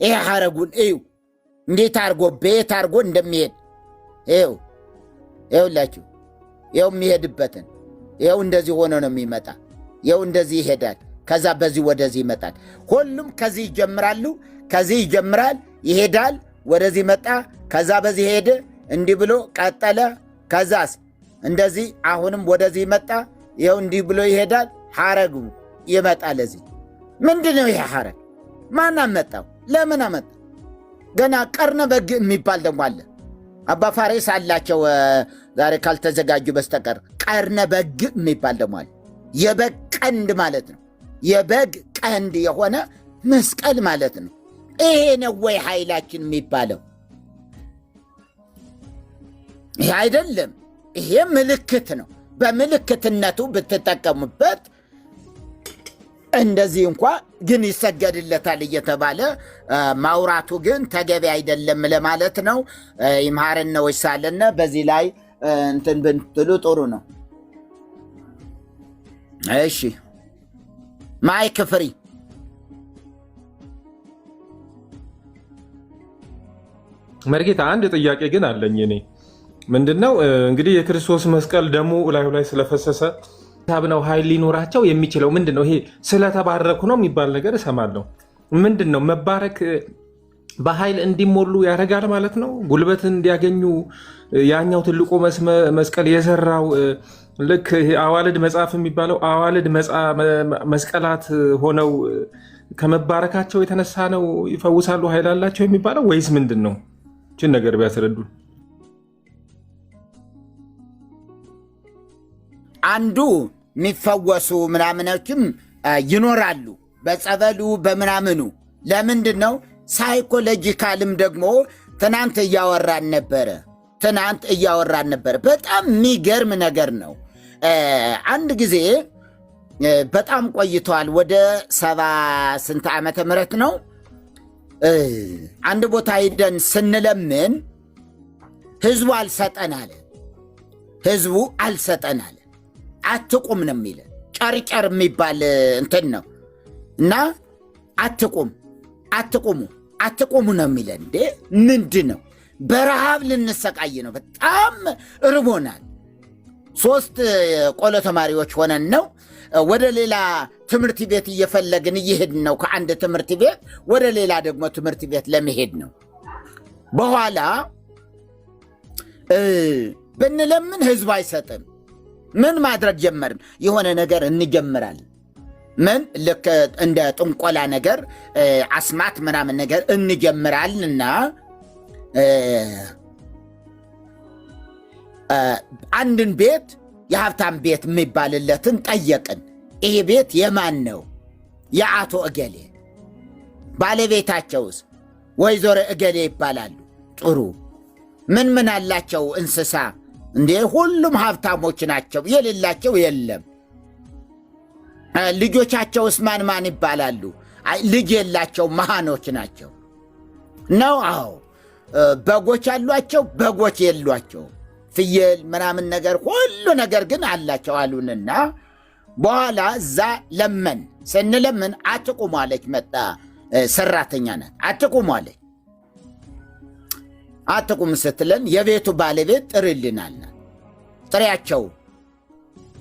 ይሄ ሐረጉን እዩ እንዴት አድርጎ ቤት አድርጎ እንደሚሄድ ይኸውላችሁ። ይኸው የሚሄድበትን ይኸው እንደዚህ ሆኖ ነው የሚመጣ። ይኸው እንደዚህ ይሄዳል። ከዛ በዚህ ወደዚህ ይመጣል። ሁሉም ከዚህ ይጀምራሉ። ከዚህ ይጀምራል ይሄዳል፣ ወደዚህ መጣ፣ ከዛ በዚህ ሄደ፣ እንዲህ ብሎ ቀጠለ። ከዛስ እንደዚህ አሁንም ወደዚህ መጣ። ይኸው እንዲህ ብሎ ይሄዳል። ሐረጉ ይመጣል እዚህ። ምንድን ነው ይሄ ሐረግ? ማን አመጣው? ለምን አመጣ? ገና ቀርነ በግ የሚባል ደግሞ አለ። አባ ፋሬስ አላቸው ዛሬ ካልተዘጋጁ በስተቀር ቀርነ በግ የሚባል ደግሞ አለ። የበግ ቀንድ ማለት ነው። የበግ ቀንድ የሆነ መስቀል ማለት ነው። ይሄ ነው ወይ ኃይላችን የሚባለው? ይሄ አይደለም። ይሄ ምልክት ነው። በምልክትነቱ ብትጠቀሙበት እንደዚህ እንኳ ግን ይሰገድለታል እየተባለ ማውራቱ ግን ተገቢ አይደለም ለማለት ነው። ይምሃረነ ወይሳለነ በዚህ ላይ እንትን ብንትሉ ጥሩ ነው። እሺ ማይክ ፍሪ። መርጌታ አንድ ጥያቄ ግን አለኝ እኔ። ምንድነው እንግዲህ የክርስቶስ መስቀል ደሙ ላዩ ላይ ስለፈሰሰ ታብነው ኃይል ሊኖራቸው የሚችለው ምንድነው? ይሄ ስለተባረኩ ነው የሚባል ነገር እሰማለሁ። ምንድነው መባረክ በኃይል እንዲሞሉ ያደርጋል ማለት ነው? ጉልበት እንዲያገኙ ያኛው ትልቁ መስቀል የሰራው ልክ አዋልድ መጽሐፍ የሚባለው አዋልድ መስቀላት ሆነው ከመባረካቸው የተነሳ ነው ይፈውሳሉ ኃይል አላቸው የሚባለው ወይስ ምንድን ነው? ይህችን ነገር ቢያስረዱ። አንዱ የሚፈወሱ ምናምኖችም ይኖራሉ በጸበሉ በምናምኑ። ለምንድን ነው? ሳይኮሎጂካልም ደግሞ ትናንት እያወራን ነበረ። በጣም የሚገርም ነገር ነው። አንድ ጊዜ በጣም ቆይተዋል። ወደ 70 ስንት ዓመተ ምህረት ነው። አንድ ቦታ ሄደን ስንለምን ህዝቡ አልሰጠን አለ። አትቁም ነው የሚለን። ጨርጨር የሚባል እንትን ነው እና አትቁሙ ነው የሚለን። እንዴ ምንድን ነው? በረሃብ ልንሰቃይ ነው። በጣም እርቦናል። 3 ቆሎ ተማሪዎች ሆነን ነው ወደ ሌላ ትምህርት ቤት እየፈለግን እየሄድን ነው። ከአንድ ትምህርት ቤት ወደ ሌላ ደግሞ ትምህርት ቤት ለመሄድ ነው። በኋላ ብንለምን ህዝብ አይሰጥም። ምን ማድረግ ጀመርን? የሆነ ነገር እንጀምራለን። ምን ልክ እንደ ጥንቆላ ነገር አስማት ምናምን ነገር እንጀምራልና አንድን ቤት የሀብታም ቤት የሚባልለትን ጠየቅን። ይሄ ቤት የማን ነው? የአቶ እገሌ። ባለቤታቸውስ? ወይዘሮ እገሌ ይባላሉ። ጥሩ። ምን አላቸው? እንስሳ። እንዴ ሁሉም ሀብታሞች ናቸው። የሌላቸው የለም። ልጆቻቸውስ ማን ይባላሉ? ልጅ የላቸው፣ መሃኖች ናቸው ነው። አዎ በጎች አሏቸው፣ በጎች የሏቸው። ፍየል ምናምን ነገር ሁሉ ነገር ግን አላቸው አሉንና በኋላ እዛ ስንለምን አትቁሙ አለች። መጣ ሰራተኛ ናት። አትቁሙ አለች። አትቁም ስትለን የቤቱ ባለቤት ጥሪልናል። ጥሪያቸው።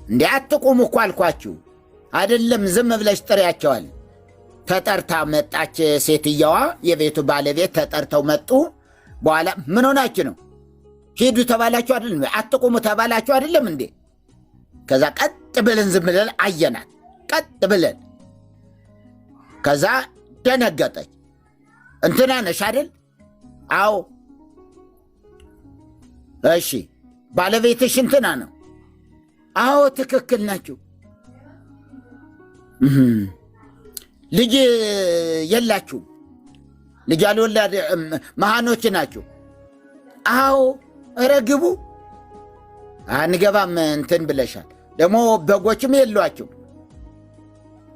እንዴ አትቁሙ እኮ አልኳችሁ አይደለም፣ ዝም ብለሽ ጥሪያቸዋል። ተጠርታ መጣች ሴትየዋ፣ የቤቱ ባለቤት ተጠርተው መጡ። በኋላ ምን ሆናችሁ ነው? ሂዱ ተባላችሁ አይደለም? አትቁሙ ተባላችሁ አይደለም እንዴ? ከዛ ቀጥ ብለን ዝም ብለን አየናት፣ ቀጥ ብለን። ከዛ ደነገጠች። እንትና ነሽ አይደል? አዎ። እሺ ባለቤትሽ እንትና ነው? አዎ ትክክል ናችሁ። ልጅ የላችሁም? ልጅ አልወላድ መሃኖች ናችሁ? አዎ። ኧረ ግቡ። አንገባም እንትን ብለሻል። ደግሞ በጎችም የሏችሁ?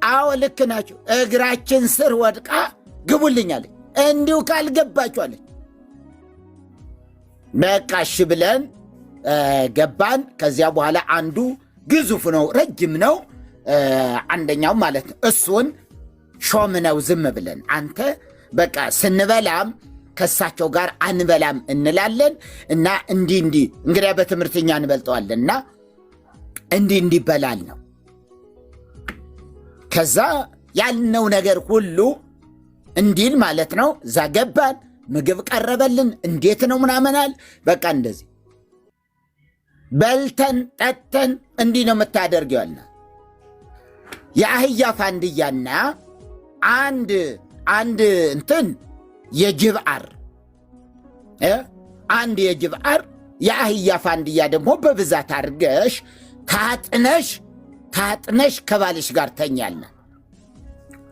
አዎ ልክ ናችሁ። እግራችን ስር ወድቃ ግቡልኛለች። እንዲሁ ካልገባችኋለች። በቃ እሺ ብለን ገባን። ከዚያ በኋላ አንዱ ግዙፍ ነው፣ ረጅም ነው፣ አንደኛው ማለት ነው። እሱን ሾም ነው ዝም ብለን። አንተ በቃ ስንበላም ከሳቸው ጋር አንበላም እንላለን እና እንዲህ እንግዲያ በትምህርትኛ እንበልጠዋለን እና እንዲህ በላል ነው። ከዛ ያልነው ነገር ሁሉ እንዲል ማለት ነው። እዛ ገባን፣ ምግብ ቀረበልን፣ እንዴት ነው ምናምናል። በቃ እንደዚህ በልተን ጠጥተን እንዲህ ነው የምታደርገው ያልና የአህያ ፋንድያና አንድ እንትን የጅብ አር አንድ የጅብ አር የአህያ ፋንድያ ደግሞ በብዛት አድርገሽ ታጥነሽ ከባልሽ ጋር ተኛልና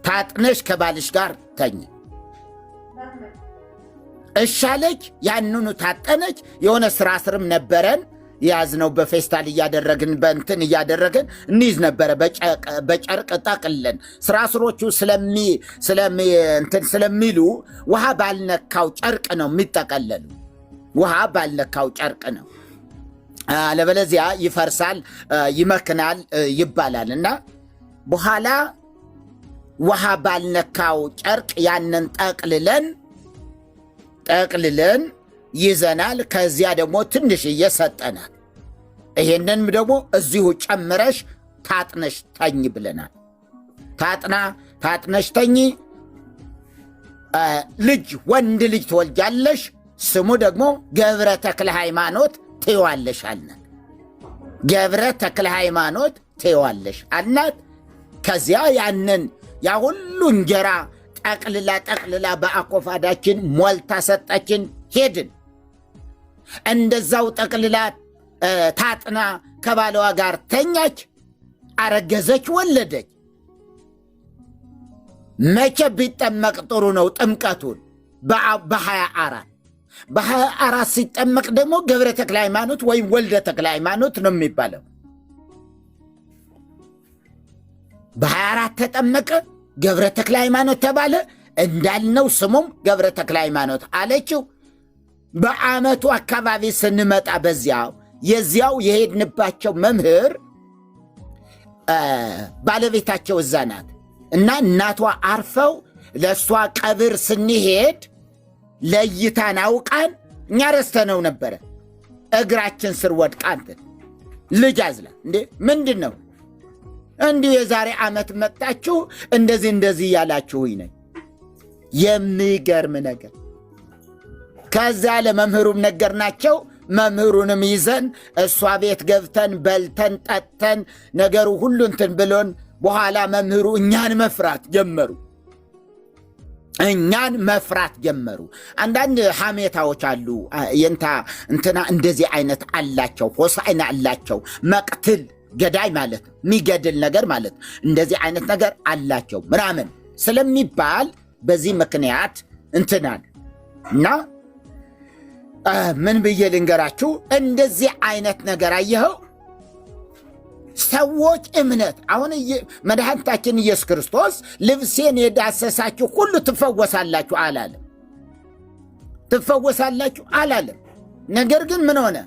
ታጥነሽ ከባልሽ ጋር ተኝ እሻለች። ያንኑ ታጠነች። የሆነ ስርም ነበረን ያዝነው በፌስታል እያደረግን በእንትን እያደረግን እንይዝ ነበረ በጨርቅ ጠቅልለን። ስራስሮቹ ስለሚሉ ውሃ ባልነካው ጨርቅ ነው የሚጠቀለሉ። ውሃ ባልነካው ጨርቅ ነው፣ አለበለዚያ ይፈርሳል፣ ይመክናል ይባላል። እና በኋላ ውሃ ባልነካው ጨርቅ ያንን ጠቅልለን ይዘናል። ከዚያ ደግሞ ትንሽ እየሰጠናል። ይሄንንም ደግሞ እዚሁ ጨምረሽ ታጥነሽ ተኝ ብለናል። ታጥነሽ ተኝ፣ ወንድ ልጅ ትወልጃለሽ፣ ስሙ ደግሞ ገብረ ተክለ ሃይማኖት ትይዋለሽ አልናት። ገብረ ተክለ ሃይማኖት ትይዋለሽ አልናት። ከዚያ ያ ሁሉ እንጀራ ጠቅልላ በአኮፋዳችን ሞልታ ሰጠችን። ሄድን። እንደዛው ጠቅልላ ታጥና ከባለዋ ጋር ተኛች፣ አረገዘች፣ ወለደች። መቼ ቢጠመቅ ጥሩ ነው? ጥምቀቱን በ24 ሲጠመቅ ደግሞ ገብረ ተክለ ሃይማኖት ወይም ወልደ ተክለ ሃይማኖት ነው የሚባለው። በ24 ተጠመቀ፣ ገብረ ተክለ ሃይማኖት ተባለ። እንዳልነው ስሙም ገብረ ተክለ ሃይማኖት አለችው። በዓመቱ አካባቢ ስንመጣ የዚያው የሄድንባቸው መምህር ባለቤታቸው እዛ ናት እና እናቷ አርፈው ለእሷ ቀብር ስንሄድ ለይታን አውቃን እኛ ረስተነው ነበረ። እግራችን ስር ወድቃን ልጅ አዝላ እንዴ ምንድን ነው እንዲሁ የዛሬ ዓመት መጣችሁ እንደዚህ ያላችሁኝ ነኝ። የሚገርም ነገር። ከዛ ለመምህሩም ነገርናቸው። መምህሩንም ይዘን እሷ ቤት ገብተን በልተን ጠጥተን ነገሩ ሁሉ እንትን ብሎን በኋላ መምህሩ እኛን መፍራት ጀመሩ። አንዳንድ ሐሜታዎች አሉ። እንትና እንደዚህ አይነት አላቸው፣ ሆሳዕና አላቸው፣ መቅትል ገዳይ ማለት ነው፣ የሚገድል ነገር ማለት እንደዚህ አይነት ነገር አላቸው ምናምን ስለሚባል በዚህ ምክንያት እንትናል እና ምን ብዬ ልንገራችሁ፣ እንደዚህ አይነት ነገር አየኸው ሰዎች እምነት አሁን መድኃኒታችን ኢየሱስ ክርስቶስ ልብሴን የዳሰሳችሁ ሁሉ ትፈወሳላችሁ አላለም። ነገር ግን ምን ሆነ?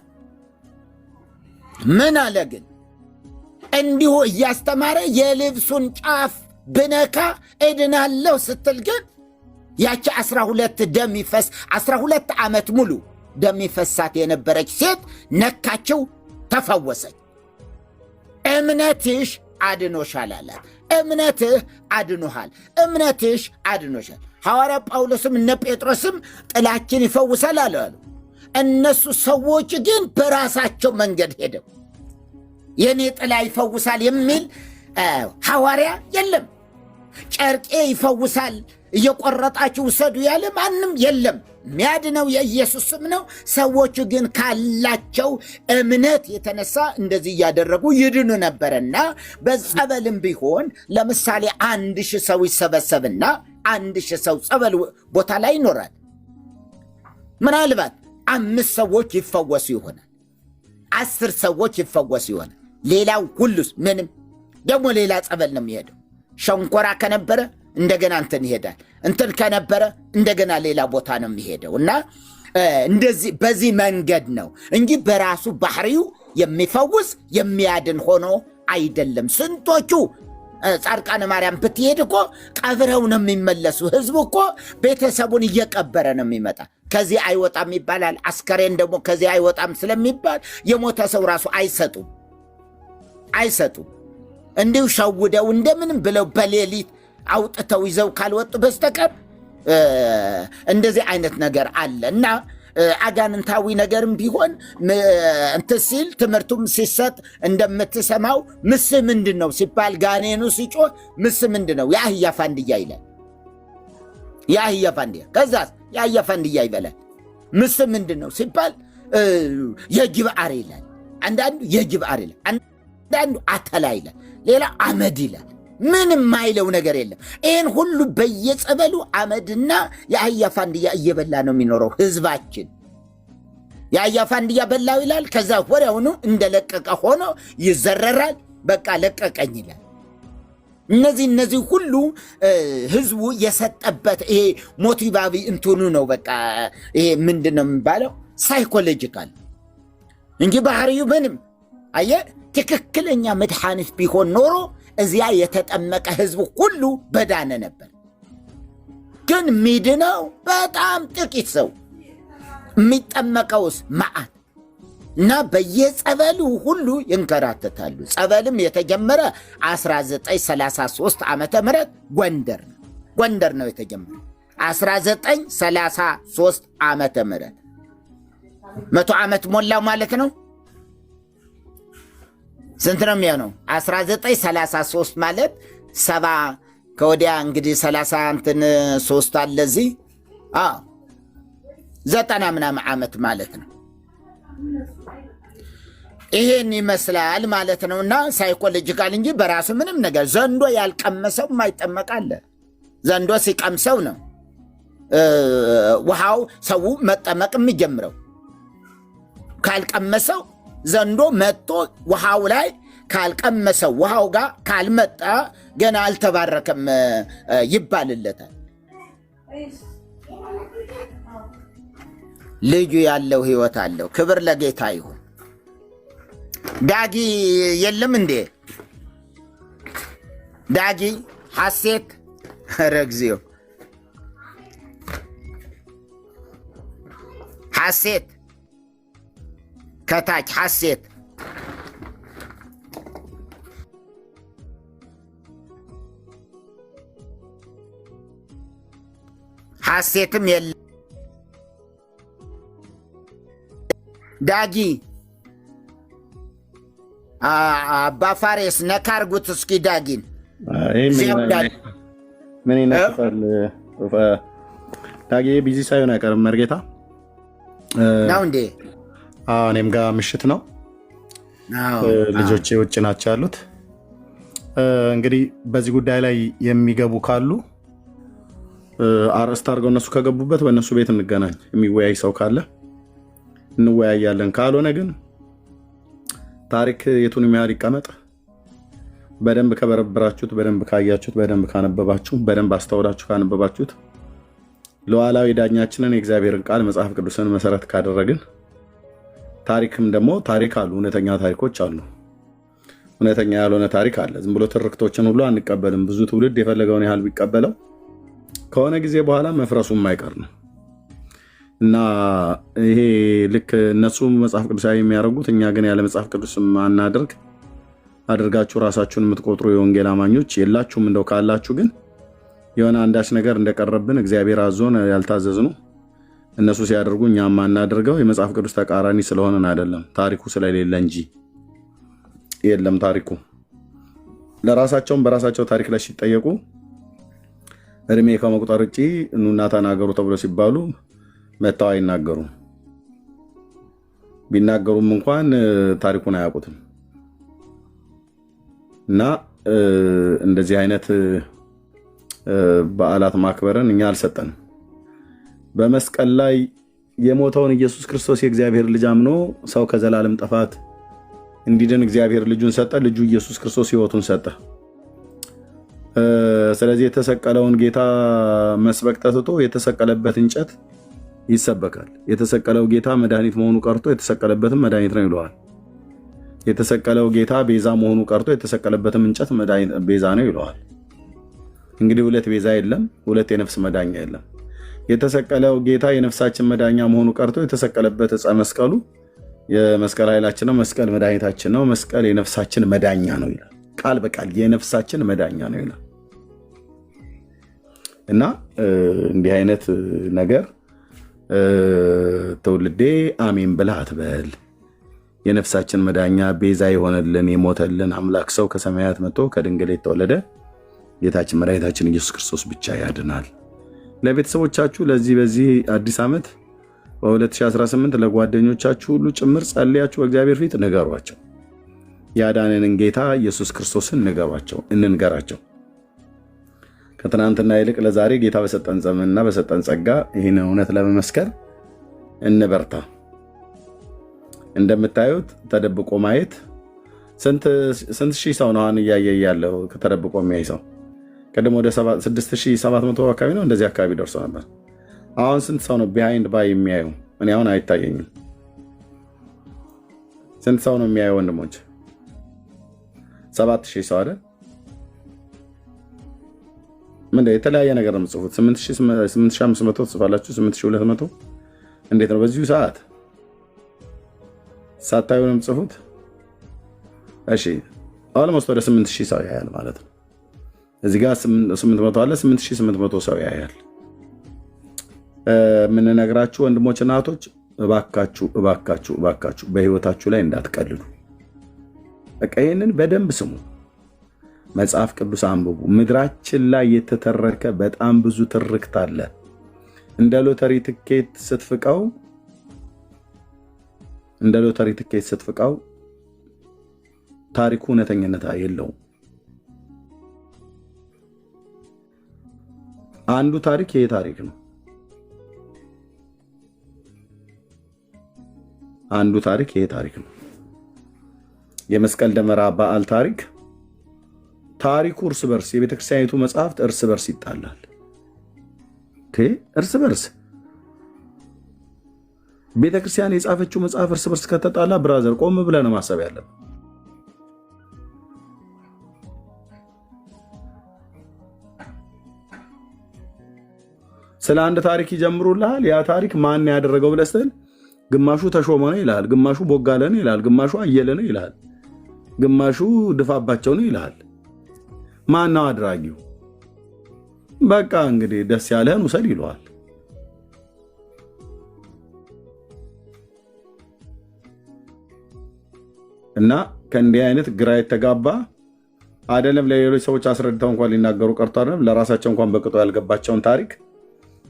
ምን አለ ግን? እንዲሁ እያስተማረ የልብሱን ጫፍ ብነካ እድናለሁ ስትል ግን ያቺ 12 ዓመት ሙሉ ደም ይፈሳት የነበረች ሴት ነካችው፣ ተፈወሰች። እምነትሽ አድኖሻል አላት። እምነትህ አድኖሻል። ሐዋርያ ጳውሎስም እነ ጴጥሮስም ጥላችን ይፈውሳል አሉ። እነሱ ሰዎች ግን በራሳቸው መንገድ ሄደው የኔ ጥላ ይፈውሳል የሚል ሐዋርያ የለም። ጨርቄ ይፈውሳል እየቆረጣችሁ ውሰዱ ያለ ማንም የለም። የሚያድነው የኢየሱስ ስም ነው። ሰዎቹ ግን ካላቸው እምነት የተነሳ እንደዚህ እያደረጉ ይድኑ ነበረና በጸበልም ቢሆን ለምሳሌ 1000 ሰው ይሰበሰብና 1000 ሰው ጸበል ቦታ ላይ ይኖራል። ምናልባት 5 ሰዎች ይፈወሱ ይሆናል፣ 10 ሰዎች ይፈወሱ ይሆናል። ሌላው ሁሉስ ምንም። ደግሞ ሌላ ጸበል ነው የሚሄደው። ሸንኮራ ከነበረ እንደገና እንትን ይሄዳል፣ እንትን ከነበረ እንደገና ሌላ ቦታ ነው የሚሄደው። እና እንደዚህ በዚህ መንገድ ነው እንጂ በራሱ ባህሪው የሚፈውስ የሚያድን ሆኖ አይደለም። ስንቶቹ ጻድቃነ ማርያም ብትሄድ እኮ ቀብረው ነው የሚመለሱ። ህዝቡ እኮ ቤተሰቡን እየቀበረ ነው የሚመጣ። ከዚህ አይወጣም ይባላል። አስከሬን ደግሞ ከዚህ አይወጣም ስለሚባል የሞተ ሰው ራሱ አይሰጡም። እንዲሁ ሸውደው እንደምንም ብለው በሌሊት አውጥተው ይዘው ካልወጡ በስተቀር እንደዚህ አይነት ነገር አለ እና አጋንንታዊ ነገርም ቢሆን እንትን ሲል ትምህርቱም ሲሰጥ እንደምትሰማው ምስ ምንድን ነው ሲባል ጋኔኑ ሲጮህ ምስ ምንድን ነው የአህያ ፋንድያ ይላል። የአህያ ፋንድያ ከዛስ የአህያ ፋንድያ ይበላል። ምስ ምንድን ነው ሲባል የጅብ አር ይላል። አንዳንዱ የጅብ አር ይላል፣ አንዳንዱ አተላ ይላል፣ ሌላ አመድ ይላል። ምንም ማይለው ነገር የለም። ይህን ሁሉ በየጸበሉ አመድና የአህያ ፋንድያ እየበላ ነው የሚኖረው ህዝባችን። የአህያ ፋንድያ በላው ይላል። ከዛ ወዲያውኑ እንደለቀቀ ሆኖ ይዘረራል። በቃ ለቀቀኝ ይላል። እነዚህ ሁሉ ህዝቡ የሰጠበት ይሄ ሞቲቫዊ እንትኑ ነው። በቃ ይሄ ምንድን ነው የሚባለው ሳይኮሎጂካል እንጂ ባህሪው ምንም አየህ። ትክክለኛ መድኃኒት ቢሆን ኖሮ እዚያ የተጠመቀ ህዝቡ ሁሉ በዳነ ነበር። ግን ሚድነው በጣም ጥቂት ሰው፣ የሚጠመቀውስ መዓት እና በየጸበሉ ሁሉ ይንከራተታሉ። ጸበልም የተጀመረ 1933 ዓመተ ምህረት ጎንደር ነው የተጀመረ 1933 ዓመተ ምህረት 100 ዓመት ሞላው ማለት ነው። ስንት ነው የሚሆነው? 1933 ማለት 70 ከወዲያ እንግዲህ 30 እንትን 3 አለ እዚህ 90 ምናምን ዓመት ማለት ነው። ይሄን ይመስላል ማለት ነው። እና ሳይኮሎጂካል እንጂ በራሱ ምንም ነገር ዘንዶ ያልቀመሰው ማይጠመቃለ። ዘንዶ ሲቀምሰው ነው ውሃው ሰው መጠመቅ የሚጀምረው። ካልቀመሰው ዘንዶ መጥቶ ውሃው ላይ ካልቀመሰው ውሃው ጋር ካልመጣ ገና አልተባረከም ይባልለታል። ልጁ ያለው ህይወት አለው። ክብር ለጌታ ይሁን። ዳጊ የለም እንዴ? ዳጊ ሐሴት ረግዚው ሐሴት ከታች ሐሴት ሐሴትም የለ። ዳጊ አባፋሬስ ነካርጉት እስኪ ዳጊን ምን ይነካል? ዳጊ ቢዚ ሳይሆን አይቀርም መርጌታ ነው እንዴ? እኔም ጋር ምሽት ነው። ልጆቼ ውጭ ናቸው ያሉት። እንግዲህ በዚህ ጉዳይ ላይ የሚገቡ ካሉ አርዕስት አድርገው እነሱ ከገቡበት በእነሱ ቤት እንገናኝ። የሚወያይ ሰው ካለ እንወያያለን። ካልሆነ ግን ታሪክ የቱንም ያህል ይቀመጥ። በደንብ ከበረበራችሁት፣ በደንብ ካያችሁት፣ በደንብ ካነበባችሁ፣ በደንብ አስተውላችሁ ካነበባችሁት ሉዓላዊ ዳኛችንን የእግዚአብሔርን ቃል መጽሐፍ ቅዱስን መሰረት ካደረግን ታሪክም ደግሞ ታሪክ አሉ፣ እውነተኛ ታሪኮች አሉ። እውነተኛ ያልሆነ ታሪክ አለ። ዝም ብሎ ትርክቶችን ሁሉ አንቀበልም። ብዙ ትውልድ የፈለገውን ያህል ቢቀበለው ከሆነ ጊዜ በኋላ መፍረሱ የማይቀር ነው እና ይሄ ልክ እነሱ መጽሐፍ ቅዱሳዊ የሚያደርጉት እኛ ግን ያለ መጽሐፍ ቅዱስ አናድርግ አድርጋችሁ ራሳችሁን የምትቆጥሩ የወንጌል አማኞች የላችሁም። እንደው ካላችሁ ግን የሆነ አንዳች ነገር እንደቀረብን እግዚአብሔር አዞን ያልታዘዝኑ እነሱ ሲያደርጉ እኛ ማናደርገው የመጽሐፍ ቅዱስ ተቃራኒ ስለሆነን አይደለም፣ ታሪኩ ስለሌለ እንጂ የለም። ታሪኩ ለራሳቸውም በራሳቸው ታሪክ ላይ ሲጠየቁ እድሜ ከመቁጠር ውጪ ኑና ተናገሩ ተብሎ ሲባሉ መተው አይናገሩም። ቢናገሩም እንኳን ታሪኩን አያውቁትም። እና እንደዚህ አይነት በዓላት ማክበርን እኛ አልሰጠንም። በመስቀል ላይ የሞተውን ኢየሱስ ክርስቶስ የእግዚአብሔር ልጅ አምኖ ሰው ከዘላለም ጥፋት እንዲድን እግዚአብሔር ልጁን ሰጠ። ልጁ ኢየሱስ ክርስቶስ ሕይወቱን ሰጠ። ስለዚህ የተሰቀለውን ጌታ መስበክ ተትቶ የተሰቀለበት እንጨት ይሰበካል። የተሰቀለው ጌታ መድኃኒት መሆኑ ቀርቶ የተሰቀለበትም መድኃኒት ነው ይለዋል። የተሰቀለው ጌታ ቤዛ መሆኑ ቀርቶ የተሰቀለበትም እንጨት ቤዛ ነው ይለዋል። እንግዲህ ሁለት ቤዛ የለም፣ ሁለት የነፍስ መዳኛ የለም። የተሰቀለው ጌታ የነፍሳችን መዳኛ መሆኑ ቀርቶ የተሰቀለበት ዕፀ መስቀሉ የመስቀል ኃይላችን ነው፣ መስቀል መድኃኒታችን ነው፣ መስቀል የነፍሳችን መዳኛ ነው ይላል። ቃል በቃል የነፍሳችን መዳኛ ነው ይላል። እና እንዲህ አይነት ነገር ትውልዴ አሜን ብለህ አትበል። የነፍሳችን መዳኛ ቤዛ የሆነልን የሞተልን አምላክ ሰው ከሰማያት መጥቶ ከድንግል የተወለደ ጌታችን መድኃኒታችን ኢየሱስ ክርስቶስ ብቻ ያድናል። ለቤተሰቦቻችሁ በዚህ አዲስ ዓመት በ2018 ለጓደኞቻችሁ ሁሉ ጭምር ጸልያችሁ በእግዚአብሔር ፊት ንገሯቸው። ያዳነንን ጌታ ኢየሱስ ክርስቶስን እንንገራቸው። ከትናንትና ይልቅ ለዛሬ ጌታ በሰጠን ዘመንና በሰጠን ጸጋ ይህን እውነት ለመመስከር እንበርታ። እንደምታዩት ተደብቆ ማየት ስንት ሺህ ሰው ነው አሁን እያየ ያለው? ከተደብቆ የሚያይ ሰው ቀደም ወደ 6700 አካባቢ ነው፣ እንደዚህ አካባቢ ደርሶ ነበር። አሁን ስንት ሰው ነው ቢሃይንድ ባይ የሚያየው? እኔ አሁን አይታየኝም። ስንት ሰው ነው የሚያየው ወንድሞች? 7000 ሰው አይደል? ምን የተለያየ ነገር ነው የምጽፉት? 8500 ትጽፋላችሁ፣ 8200 እንዴት ነው በዚሁ ሰዓት ሳታዩ ነው የምጽፉት? እሺ ኦልሞስት ወደ 8000 ሰው ያያል ማለት ነው። እዚህ ጋር 800 አለ፣ 8800 ሰው ያያል። የምንነግራችሁ ወንድሞች እና እህቶች እባካችሁ እባካችሁ እባካችሁ በህይወታችሁ ላይ እንዳትቀልዱ። በቃ ይህንን በደንብ ስሙ። መጽሐፍ ቅዱስ አንብቡ። ምድራችን ላይ የተተረከ በጣም ብዙ ትርክት አለ። እንደ ሎተሪ ትኬት ስትፍቀው ታሪኩ እውነተኝነት የለውም። አንዱ ታሪክ ይሄ ታሪክ ነው። አንዱ ታሪክ ይሄ ታሪክ ነው። የመስቀል ደመራ በዓል ታሪኩ እርስ በርስ የቤተክርስቲያኒቱ መጽሐፍት እርስ በርስ ይጣላል። እርስ በርስ ቤተክርስቲያን የጻፈችው መጽሐፍ እርስ በርስ ከተጣላ ብራዘር ቆም ብለህ ነው ማሰብ ያለብህ። ስለ አንድ ታሪክ ይጀምሩልሃል። ያ ታሪክ ማን ያደረገው ብለህ ስትል ግማሹ ተሾመ ነው ይልሃል፣ ግማሹ ቦጋለ ነው ይልሃል፣ ግማሹ አየለ ነው ይልሃል፣ ግማሹ ድፋባቸው ነው ይልሃል። ማነው አድራጊው? በቃ እንግዲህ ደስ ያለህን ውሰድ ይለዋል። እና ከእንዲህ አይነት ግራ የተጋባ አይደለም ለሌሎች ሰዎች አስረድተው እንኳን ሊናገሩ ቀርቶ አይደለም ለራሳቸው እንኳን በቅጡ ያልገባቸውን ታሪክ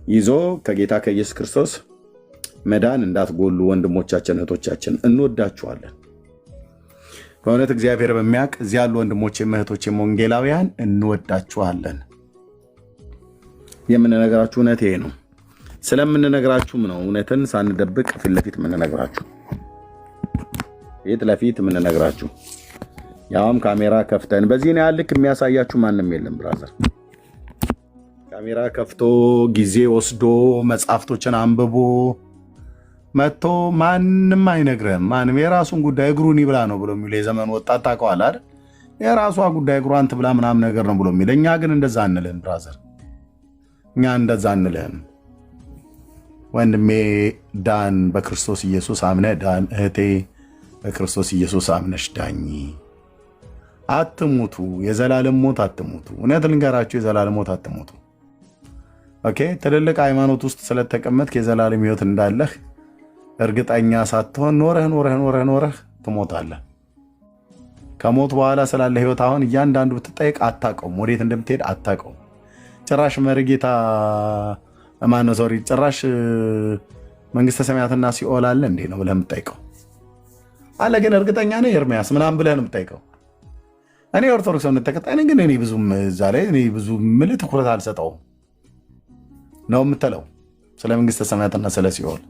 ይዞ ከጌታ ከኢየሱስ ክርስቶስ መዳን እንዳትጎሉ ወንድሞቻችን እህቶቻችን፣ እንወዳችኋለን። በእውነት እግዚአብሔር በሚያውቅ እዚህ ያሉ ወንድሞቼ እህቶቼ ወንጌላውያን እንወዳችኋለን። የምንነግራችሁ እውነት ይሄ ነው። ስለምንነግራችሁም ነው እውነትን ሳንደብቅ ፊት ለፊት የምንነግራችሁ፣ ፊት ለፊት የምንነግራችሁ። ያውም ካሜራ ከፍተን በዚህ ነው ያልክ የሚያሳያችሁ ማንም የለም ብራዘር። ካሜራ ከፍቶ ጊዜ ወስዶ መጽሐፍቶችን አንብቦ መጥቶ ማንም አይነግርህም። ማንም የራሱን ጉዳይ እግሩን ይብላ ነው ብሎ የሚለው የዘመኑ ወጣት ታውቀዋል አይደል? የራሷ ጉዳይ እግሯን ትብላ ምናምን ነገር ነው ብሎ የሚለው። እኛ ግን እንደዛ አንልህም ብራዘር፣ እኛ እንደዛ አንልህም። ወንድሜ ዳን፣ በክርስቶስ ኢየሱስ አምነህ ዳን። እህቴ በክርስቶስ ኢየሱስ አምነሽ ዳኝ። አትሙቱ፣ የዘላለም ሞት አትሙቱ። እውነት ልንገራችሁ፣ የዘላለም ሞት አትሙቱ። ኦኬ፣ ትልልቅ ሃይማኖት ውስጥ ስለተቀመጥክ የዘላለም ህይወት እንዳለህ እርግጠኛ ሳትሆን ኖረህ ትሞታለህ። ከሞት በኋላ ስላለ ህይወት አሁን እያንዳንዱ ብትጠይቅ አታውቀውም፣ ወዴት እንደምትሄድ አታውቀውም። ጭራሽ መርጌታ ጭራሽ መንግስተ ሰማያትና ሲኦል አለ እንዴ ነው ብለህ የምትጠይቀው አለ። ግን እርግጠኛ ነህ ኤርሚያስ ምናምን ብለህ ነው የምትጠይቀው። እኔ ኦርቶዶክስ እምነት ተከታይ ነኝ፣ ግን እኔ ብዙም እዛ ላይ ብዙ ምልህ ትኩረት አልሰጠውም ነው የምትለው። ስለ መንግስተ ሰማያትና ስለ ሲኦል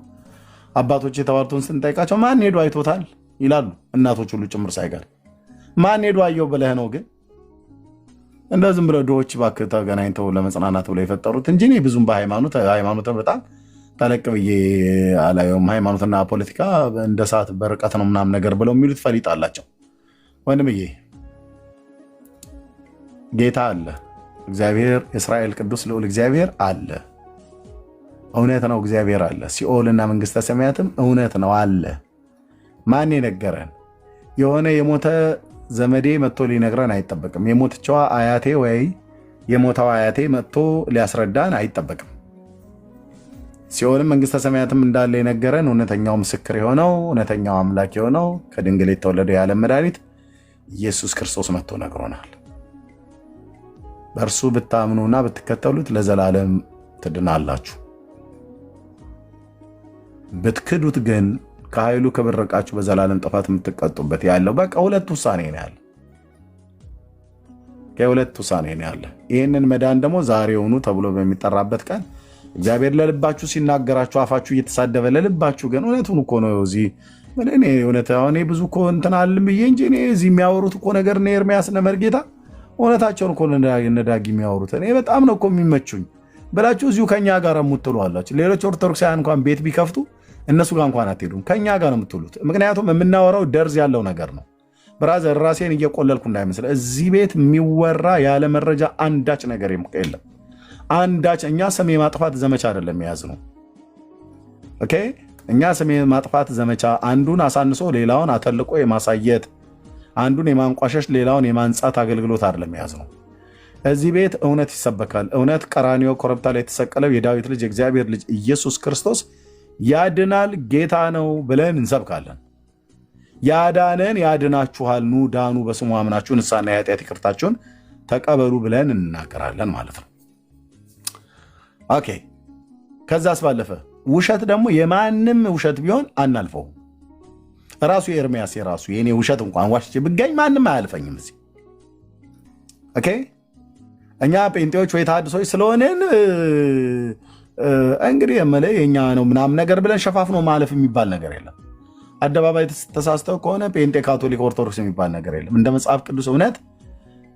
አባቶች የተባሉትን ስንጠይቃቸው ማን ሄዶ አይቶታል ይላሉ፣ እናቶች ሁሉ ጭምር ሳይቀር። ማን ሄዶ አየው ብለህ ነው? ግን እንደ ዝም ብለው ድሆች እባክህ ተገናኝተው ለመጽናናት ብለው የፈጠሩት እንጂ እኔ ብዙም ሃይማኖትን በጣም ጠለቅ ብዬ አላየውም። ሃይማኖትና ፖለቲካ እንደ ሰዓት በርቀት ነው ምናምን ነገር ብለው የሚሉት ፈሊጥ አላቸው። ወንድምዬ ጌታ አለ። እግዚአብሔር የእስራኤል ቅዱስ ልዑል እግዚአብሔር አለ። እውነት ነው፣ እግዚአብሔር አለ። ሲኦልና መንግስተ ሰማያትም እውነት ነው አለ። ማን የነገረን? የሆነ የሞተ ዘመዴ መጥቶ ሊነግረን አይጠበቅም። የሞተችዋ አያቴ ወይ የሞተው አያቴ መጥቶ ሊያስረዳን አይጠበቅም። ሲኦልም መንግስተ ሰማያትም እንዳለ የነገረን እውነተኛው ምስክር የሆነው እውነተኛው አምላክ የሆነው ከድንግል የተወለደው የዓለም መድኃኒት ኢየሱስ ክርስቶስ መጥቶ ነግሮናል። በእርሱ ብታምኑና ብትከተሉት ለዘላለም ትድናላችሁ። ብትክዱት ግን ከኃይሉ ክብር ርቃችሁ በዘላለም ጥፋት የምትቀጡበት ያለው በቃ ሁለት ውሳኔ ነው ያለ። ከሁለት ውሳኔ ነው ያለ። ይህንን መዳን ደግሞ ዛሬውኑ ተብሎ በሚጠራበት ቀን እግዚአብሔር ለልባችሁ ሲናገራችሁ አፋችሁ እየተሳደበ ለልባችሁ ግን እውነቱን እኮ ነው። እዚህ እኔ እውነት አሁን ብዙ እኮ እንትን አልልም ብዬ እንጂ እኔ እዚህ የሚያወሩት እኮ ነገር እነ ኤርሚያስ እነ መርጌታ እውነታቸውን እኮ ነዳጊ የሚያወሩት እኔ በጣም ነው እኮ የሚመቹኝ ብላችሁ እዚሁ ከኛ ጋር የምትሉ አላችሁ። ሌሎች ኦርቶዶክሳውያን እንኳን ቤት ቢከፍቱ እነሱ ጋር እንኳን አትሄዱም፣ ከኛ ጋር ነው የምትሉት። ምክንያቱም የምናወራው ደርዝ ያለው ነገር ነው። ብራዘር ራሴን እየቆለልኩ እንዳይመስል እዚህ ቤት የሚወራ ያለ መረጃ አንዳች ነገር የለም። አንዳች እኛ ስም የማጥፋት ዘመቻ አይደለም የያዝ ነው። ኦኬ እኛ ስም የማጥፋት ዘመቻ አንዱን አሳንሶ ሌላውን አተልቆ የማሳየት አንዱን የማንቋሸሽ ሌላውን የማንጻት አገልግሎት አይደለም የያዝ ነው። እዚህ ቤት እውነት ይሰበካል። እውነት ቀራንዮ ኮረብታ ላይ የተሰቀለው የዳዊት ልጅ የእግዚአብሔር ልጅ ኢየሱስ ክርስቶስ ያድናል፣ ጌታ ነው ብለን እንሰብካለን። ያዳነን ያድናችኋል፣ ኑ ዳኑ፣ በስሙ አምናችሁ ንስሐና የኃጢአት ይቅርታችሁን ተቀበሉ ብለን እንናገራለን ማለት ነው። ኦኬ ከዛስ ባለፈ ውሸት ደግሞ የማንም ውሸት ቢሆን አናልፈው። ራሱ የኤርሚያስ የራሱ የኔ ውሸት እንኳን ዋሽቼ ብገኝ ማንም አያልፈኝም እዚህ። ኦኬ እኛ ጴንጤዎች ወይ ተሐድሶች ስለሆንን እንግዲህ የመለ የኛ ነው ምናምን ነገር ብለን ሸፋፍኖ ማለፍ የሚባል ነገር የለም። አደባባይ ተሳስተው ከሆነ ጴንጤ፣ ካቶሊክ፣ ኦርቶዶክስ የሚባል ነገር የለም። እንደ መጽሐፍ ቅዱስ እውነት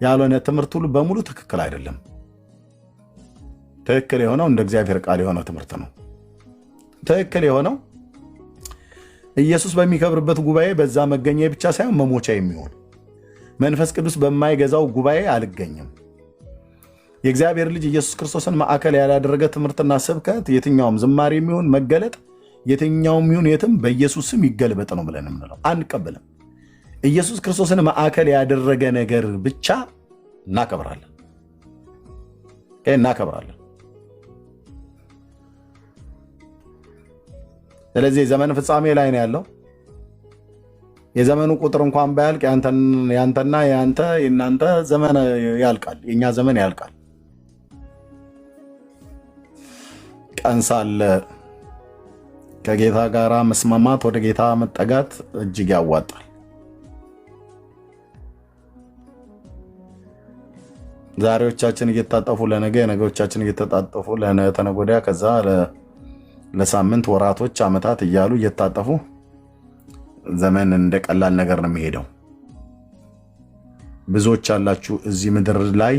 ያልሆነ ትምህርት ሁሉ በሙሉ ትክክል አይደለም። ትክክል የሆነው እንደ እግዚአብሔር ቃል የሆነው ትምህርት ነው። ትክክል የሆነው ኢየሱስ በሚከብርበት ጉባኤ በዛ መገኘ ብቻ ሳይሆን መሞቻ የሚሆን መንፈስ ቅዱስ በማይገዛው ጉባኤ አልገኝም። የእግዚአብሔር ልጅ ኢየሱስ ክርስቶስን ማዕከል ያላደረገ ትምህርትና ስብከት የትኛውም ዝማሬ የሚሆን መገለጥ የትኛውም ይሁን የትም በኢየሱስ ስም ይገልበጥ ነው ብለን የምንለው አንቀበልም። ኢየሱስ ክርስቶስን ማዕከል ያደረገ ነገር ብቻ እናከብራለን። ስለዚህ የዘመን ፍጻሜ ላይ ነው ያለው። የዘመኑ ቁጥር እንኳን ባያልቅ ያንተና የእናንተ ዘመን ያልቃል፣ የእኛ ዘመን ያልቃል። ቀን ሳለ ከጌታ ጋር መስማማት፣ ወደ ጌታ መጠጋት እጅግ ያዋጣል። ዛሬዎቻችን እየታጠፉ ለነገ፣ ነገዎቻችን እየተጣጠፉ ለተነገ ወዲያ፣ ከዛ ለሳምንት፣ ወራቶች፣ ዓመታት እያሉ እየታጠፉ ዘመን እንደ ቀላል ነገር ነው የሚሄደው። ብዙዎች ያላችሁ እዚህ ምድር ላይ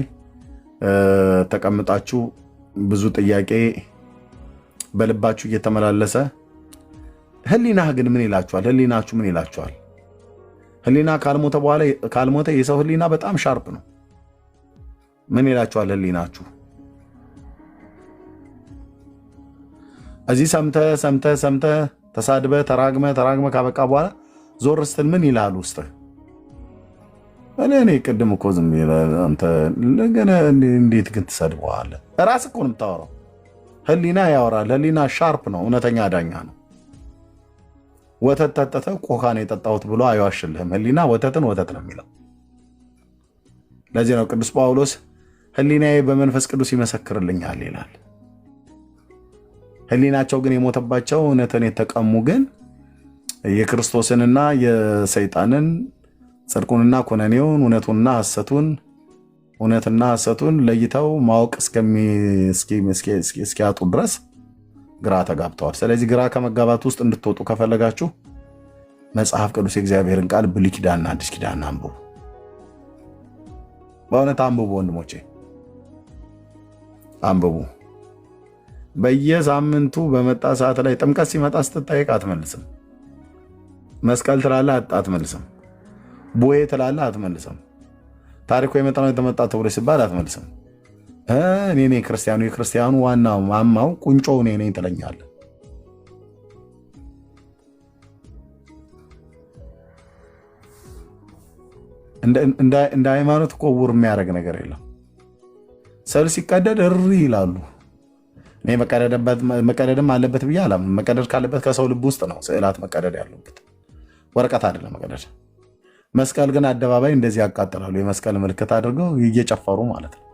ተቀምጣችሁ ብዙ ጥያቄ በልባችሁ እየተመላለሰ ህሊናህ ግን ምን ይላችኋል? ህሊናችሁ ምን ይላችኋል? ህሊና ካልሞተ የሰው ህሊና በጣም ሻርፕ ነው። ምን ይላችኋል ህሊናችሁ? እዚህ ሰምተህ ተሳድበህ ተራግመህ ካበቃ በኋላ ዞር ስትል ምን ይላል ውስጥህ? እኔ ቅድም እኮ ዝም አንተ እንዴት ግን ትሰድበዋለህ? ራስህ እኮ ነው የምታወራው። ህሊና ያወራል። ህሊና ሻርፕ ነው፣ እውነተኛ ዳኛ ነው። ወተት ጠጥተህ ቆካን የጠጣሁት ብሎ አይዋሽልህም። ህሊና ወተትን ወተት ነው የሚለው። ለዚህ ነው ቅዱስ ጳውሎስ ህሊናዬ በመንፈስ ቅዱስ ይመሰክርልኛል ይላል። ህሊናቸው ግን የሞተባቸው እውነትን የተቀሙ ግን የክርስቶስንና የሰይጣንን ጽድቁንና ኩነኔውን እውነትና ሐሰቱን ለይተው ማወቅ እስኪያጡ ድረስ ግራ ተጋብተዋል። ስለዚህ ግራ ከመጋባት ውስጥ እንድትወጡ ከፈለጋችሁ መጽሐፍ ቅዱስ የእግዚአብሔርን ቃል ብሉይ ኪዳንና አዲስ ኪዳን አንብቡ። በእውነት አንብቡ ወንድሞቼ፣ አንብቡ። በየሳምንቱ በመጣ ሰዓት ላይ ጥምቀት ሲመጣ ስትጠይቅ አትመልስም። መስቀል ትላለህ አትመልስም። ቦዬ ትላለህ አትመልስም። ታሪኩ የመጣው የተመጣ ተብሎ ሲባል አትመልስም። እኔ ነኝ ክርስቲያኑ፣ የክርስቲያኑ ዋናው ማማው ቁንጮው እኔ ነኝ ትለኛለህ። እንደ ሃይማኖት እኮ ውር የሚያደርግ ነገር የለም። ስዕል ሲቀደድ እሪ ይላሉ። እኔ መቀደድም አለበት ብዬ አላምንም። መቀደድ ካለበት ከሰው ልብ ውስጥ ነው ስዕላት መቀደድ ያለበት፣ ወረቀት አይደለም መቀደድ። መስቀል ግን አደባባይ እንደዚህ ያቃጥላሉ። የመስቀል ምልክት አድርገው እየጨፈሩ ማለት ነው።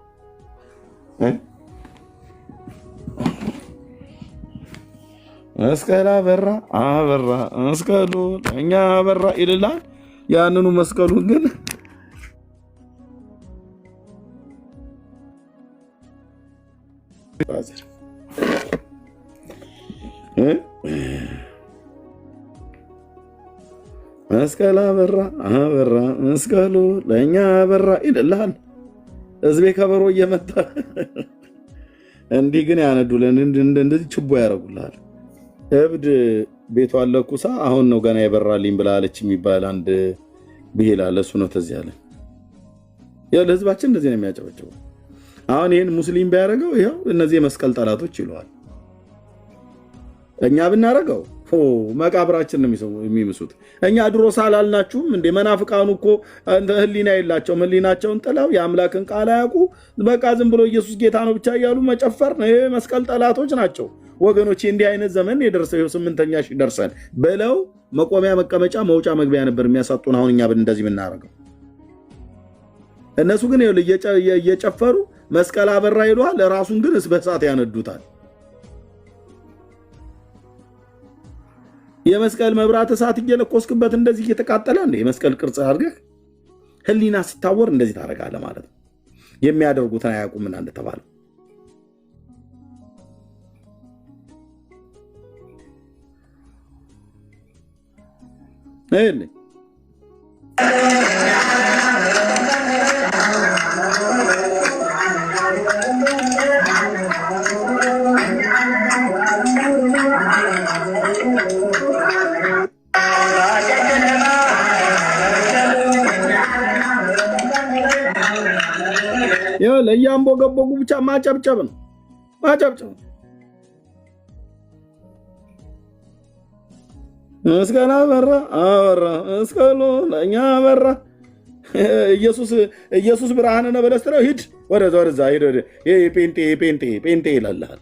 መስቀል አበራ አበራ መስቀሉ ለእኛ አበራ ይልላል። ያንኑ መስቀሉን ግን መስቀል አበራ አበራ መስቀሉ ለእኛ አበራ ይልልሃል። ህዝቤ ከበሮ እየመታ እንዲህ ግን ያነዱልን እንደዚህ ችቦ ያደርጉልሃል። እብድ ቤቷን ለኩሳ አሁን ነው ገና የበራልኝ ብላለች የሚባል አንድ ብሄል አለ። እሱ ነው ተዚህ ያለ። ለህዝባችን እንደዚህ ነው የሚያጨበጭበው። አሁን ይህን ሙስሊም ቢያደርገው ይኸው እነዚህ የመስቀል ጠላቶች ይለዋል። እኛ ብናደርገው መቃብራችን ነው የሚምሱት። እኛ ድሮ ሳላልናችሁም እንደ መናፍቃኑ እኮ ህሊና የላቸውም። ህሊናቸውን ጥለው የአምላክን ቃል አያውቁ። በቃ ዝም ብሎ ኢየሱስ ጌታ ነው ብቻ እያሉ መጨፈር ነው። ይሄ መስቀል ጠላቶች ናቸው ወገኖቼ። እንዲህ አይነት ዘመን የደረሰው 8ኛ ሺህ ደርሰን ብለው መቆሚያ መቀመጫ መውጫ መግቢያ ነበር የሚያሳጡን። አሁን እኛ እንደዚህ ብናደርገው እነሱ ግን እየጨፈሩ መስቀል አበራ ይለዋል። ራሱን ግን በእሳት ያነዱታል። የመስቀል መብራት እሳት እየለኮስክበት እንደዚህ እየተቃጠለ እንደ የመስቀል ቅርጽ አድርገህ ህሊና ሲታወር እንደዚህ ታደርጋለህ ማለት ነው። የሚያደርጉትን አያውቁምና እንደተባለው አይደል? ለያንቦገቦጉ ብቻ ማጨብጨብ ነው ማጨብጨብ። መስቀል አበራ አበራ መስቀሉ ለእኛ አበራ። ኢየሱስ ብርሃን ነው ብለህ ስትለው ሂድ ወደዛ ሂድ ጴንጤ ይላልሃል።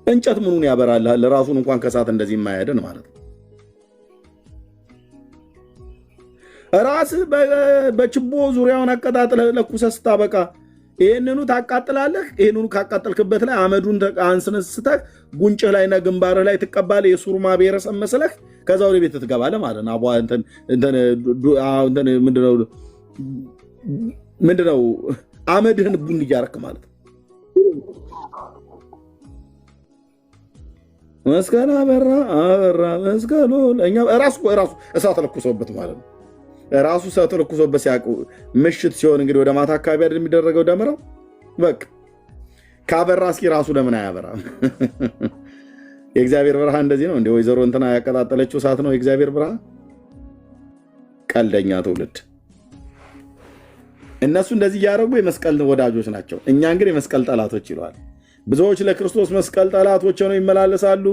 እንጨት ምኑን ያበራልሃል? ራሱን እንኳን ከሳት እንደዚህ የማያድን ማለት ነው። ራስህ በችቦ ዙሪያውን አቀጣጥለህ ለኩሰህ ስታበቃ ይህንኑ ታቃጥላለህ። ይህንኑ ካቃጠልክበት ላይ አመዱን አንስነስተህ ጉንጭህ ላይና ግንባርህ ላይ ትቀባለህ። የሱርማ ብሔረሰብ መስለህ ከዛ ወደ ቤት ትገባለህ ማለት ነው። ምንድነው አመድህን ቡን እያረክ ማለት ነው። መስቀል አበራ አበራ መስቀሉ ለእኛ ራሱ እሳት ለኩሶበት ማለት ነው። ራሱ እሳት ለኩሶበት ሲያውቁ ምሽት ሲሆን እንግዲህ ወደ ማታ አካባቢ አይደል የሚደረገው ደመራው። በቃ ካበራ እስኪ ራሱ ለምን አያበራም? የእግዚአብሔር ብርሃን እንደዚህ ነው እንደ ወይዘሮ እንትና ያቀጣጠለችው እሳት ነው የእግዚአብሔር ብርሃን። ቀልደኛ ትውልድ። እነሱ እንደዚህ እያደረጉ የመስቀል ወዳጆች ናቸው። እኛ እንግዲህ የመስቀል ጠላቶች ይለዋል። ብዙዎች ለክርስቶስ መስቀል ጠላቶች ሆነው ይመላለሳሉ።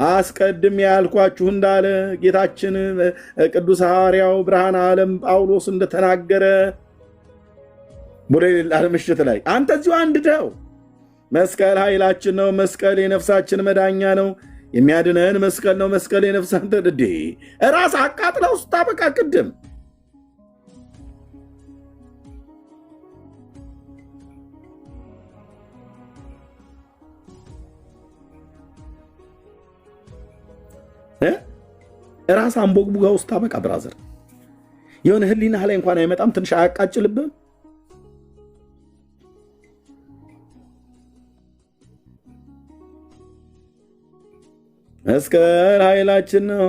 አስቀድም ያልኳችሁ እንዳለ ጌታችን ቅዱስ ሐዋርያው ብርሃነ ዓለም ጳውሎስ እንደተናገረ ምሽት ላይ አንተ እዚሁ አንድደው መስቀል ኃይላችን ነው። መስቀል የነፍሳችን መዳኛ ነው። የሚያድነን መስቀል ነው። መስቀል የነፍሳን ተድዴ ራስ አቃጥለው ስታበቃ ቅድም ራስ አንቦግቡጋ ውስጥ ታበቃ ብራዘር። የሆነ ህሊና ላይ እንኳን አይመጣም? ትንሽ አያቃጭልብህም? መስቀል ኃይላችን ነው።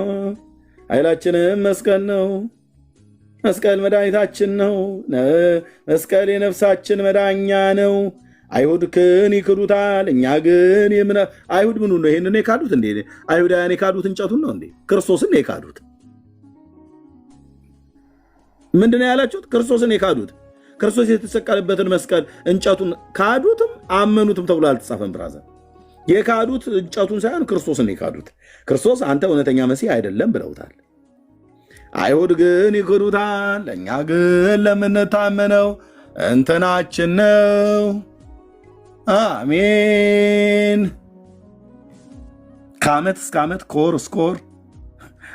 ኃይላችንም መስቀል ነው። መስቀል መድኃኒታችን ነው። መስቀል የነፍሳችን መዳኛ ነው። አይሁድ ግን ይክዱታል። እኛ ግን አይሁድ ምኑ ነው ይሄንን የካዱት እንዴ? አይሁዳውያን የካዱት እንጨቱን ነው እንዴ? ክርስቶስን የካዱት ምንድነው ያላችሁት? ክርስቶስን የካዱት ክርስቶስ የተሰቀለበትን መስቀል እንጨቱን ካዱትም አመኑትም ተብሎ አልተጻፈም። ብራዘር የካዱት እንጨቱን ሳይሆን ክርስቶስን የካዱት። ክርስቶስ አንተ እውነተኛ መሲህ አይደለም ብለውታል። አይሁድ ግን ይክዱታል። ለእኛ ግን ለምንታመነው እንትናችን ነው። አሜን። ከዓመት እስከ ዓመት ከወር እስከ ወር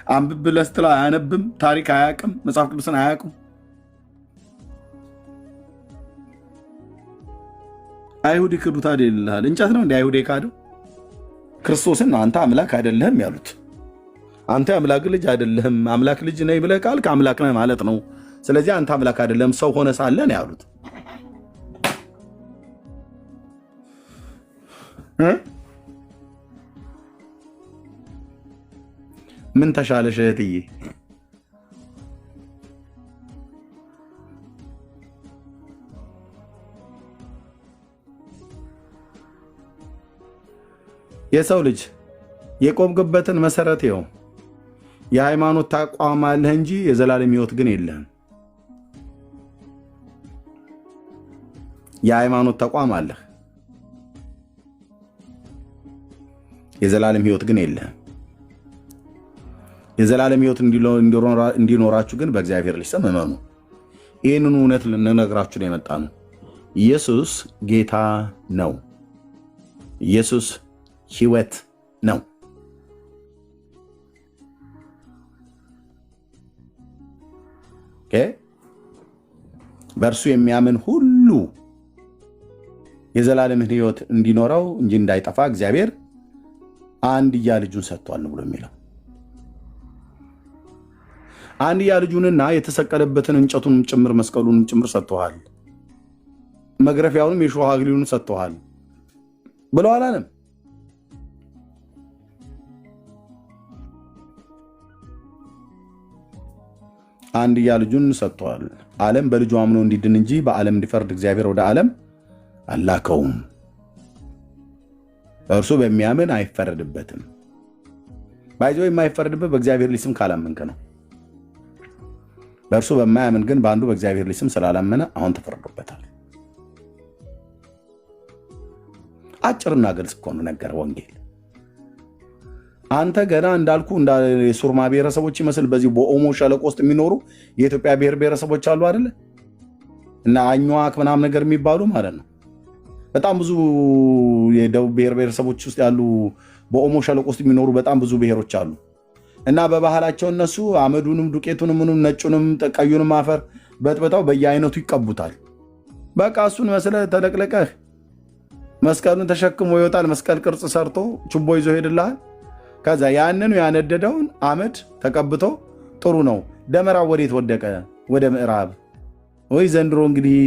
አንብብ ብለህ ስትለው አያነብም። ታሪክ አያውቅም። መጽሐፍ ቅዱስን አያውቁም። አይሁድ ይክዱታል ይልሃል። እንጨት ነው እንደ አይሁድ የካደው ክርስቶስን። አንተ አምላክ አይደለህም ያሉት። አንተ አምላክ ልጅ አይደለህም። አምላክ ልጅ ነኝ ብለህ ካልክ አምላክ ነህ ማለት ነው። ስለዚህ አንተ አምላክ አይደለም ሰው ሆነ ሳለ ነው ያሉት። ምን ተሻለሽ እህትዬ? የሰው ልጅ የቆምክበትን መሰረት ይኸው። የሃይማኖት ተቋም አለህ እንጂ የዘላለም ሕይወት ግን የለህም። የሃይማኖት ተቋም አለህ፣ የዘላለም ሕይወት ግን የለህም። የዘላለም ሕይወት እንዲኖራችሁ ግን በእግዚአብሔር ልጅ ስም እመኑ። ይህንን እውነት ልንነግራችሁ ነው የመጣ ነው። ኢየሱስ ጌታ ነው። ኢየሱስ ሕይወት ነው። በእርሱ የሚያምን ሁሉ የዘላለምን ሕይወት እንዲኖረው እንጂ እንዳይጠፋ እግዚአብሔር አንድያ ልጁን ሰጥቷል ብሎ የሚለው አንድያ ልጁንና የተሰቀለበትን እንጨቱንም ጭምር መስቀሉንም ጭምር ሰጥቷል፣ መግረፊያውንም የሾህ አክሊሉን ሰጥቷል ብሎ አላለም? አንድያ ልጁን ሰጥቷል። ዓለም በልጁ አምኖ እንዲድን እንጂ በዓለም እንዲፈርድ እግዚአብሔር ወደ ዓለም አላከውም። እርሱ በሚያምን አይፈረድበትም። ባይዞ የማይፈረድበት በእግዚአብሔር ልጅ ስም ካላመንክ ነው። በእርሱ በማያምን ግን በአንዱ በእግዚአብሔር ልጅ ስም ስላላመነ አሁን ተፈርዶበታል። አጭርና ግልጽ እኮ ነው ነገር ወንጌል። አንተ ገና እንዳልኩ የሱርማ ብሔረሰቦች ይመስል በዚህ በኦሞ ሸለቆ ውስጥ የሚኖሩ የኢትዮጵያ ብሔር ብሔረሰቦች አሉ አይደለ? እና አኝዋክ ምናምን ነገር የሚባሉ ማለት ነው። በጣም ብዙ የደቡብ ብሔር ብሔረሰቦች ውስጥ ያሉ በኦሞ ሸለቆ ውስጥ የሚኖሩ በጣም ብዙ ብሔሮች አሉ። እና በባህላቸው እነሱ አመዱንም ዱቄቱንም ምኑም ነጩንም ቀዩንም አፈር በጥብጠው በየአይነቱ ይቀቡታል። በቃ እሱን መስለህ ተለቅለቀህ መስቀሉን ተሸክሞ ይወጣል። መስቀል ቅርጽ ሰርቶ ችቦ ይዞ ሄድልሃል። ከዛ ያንኑ ያነደደውን አመድ ተቀብቶ ጥሩ ነው። ደመራው ወዴት ወደቀ? ወደ ምዕራብ። ወይ ዘንድሮ እንግዲህ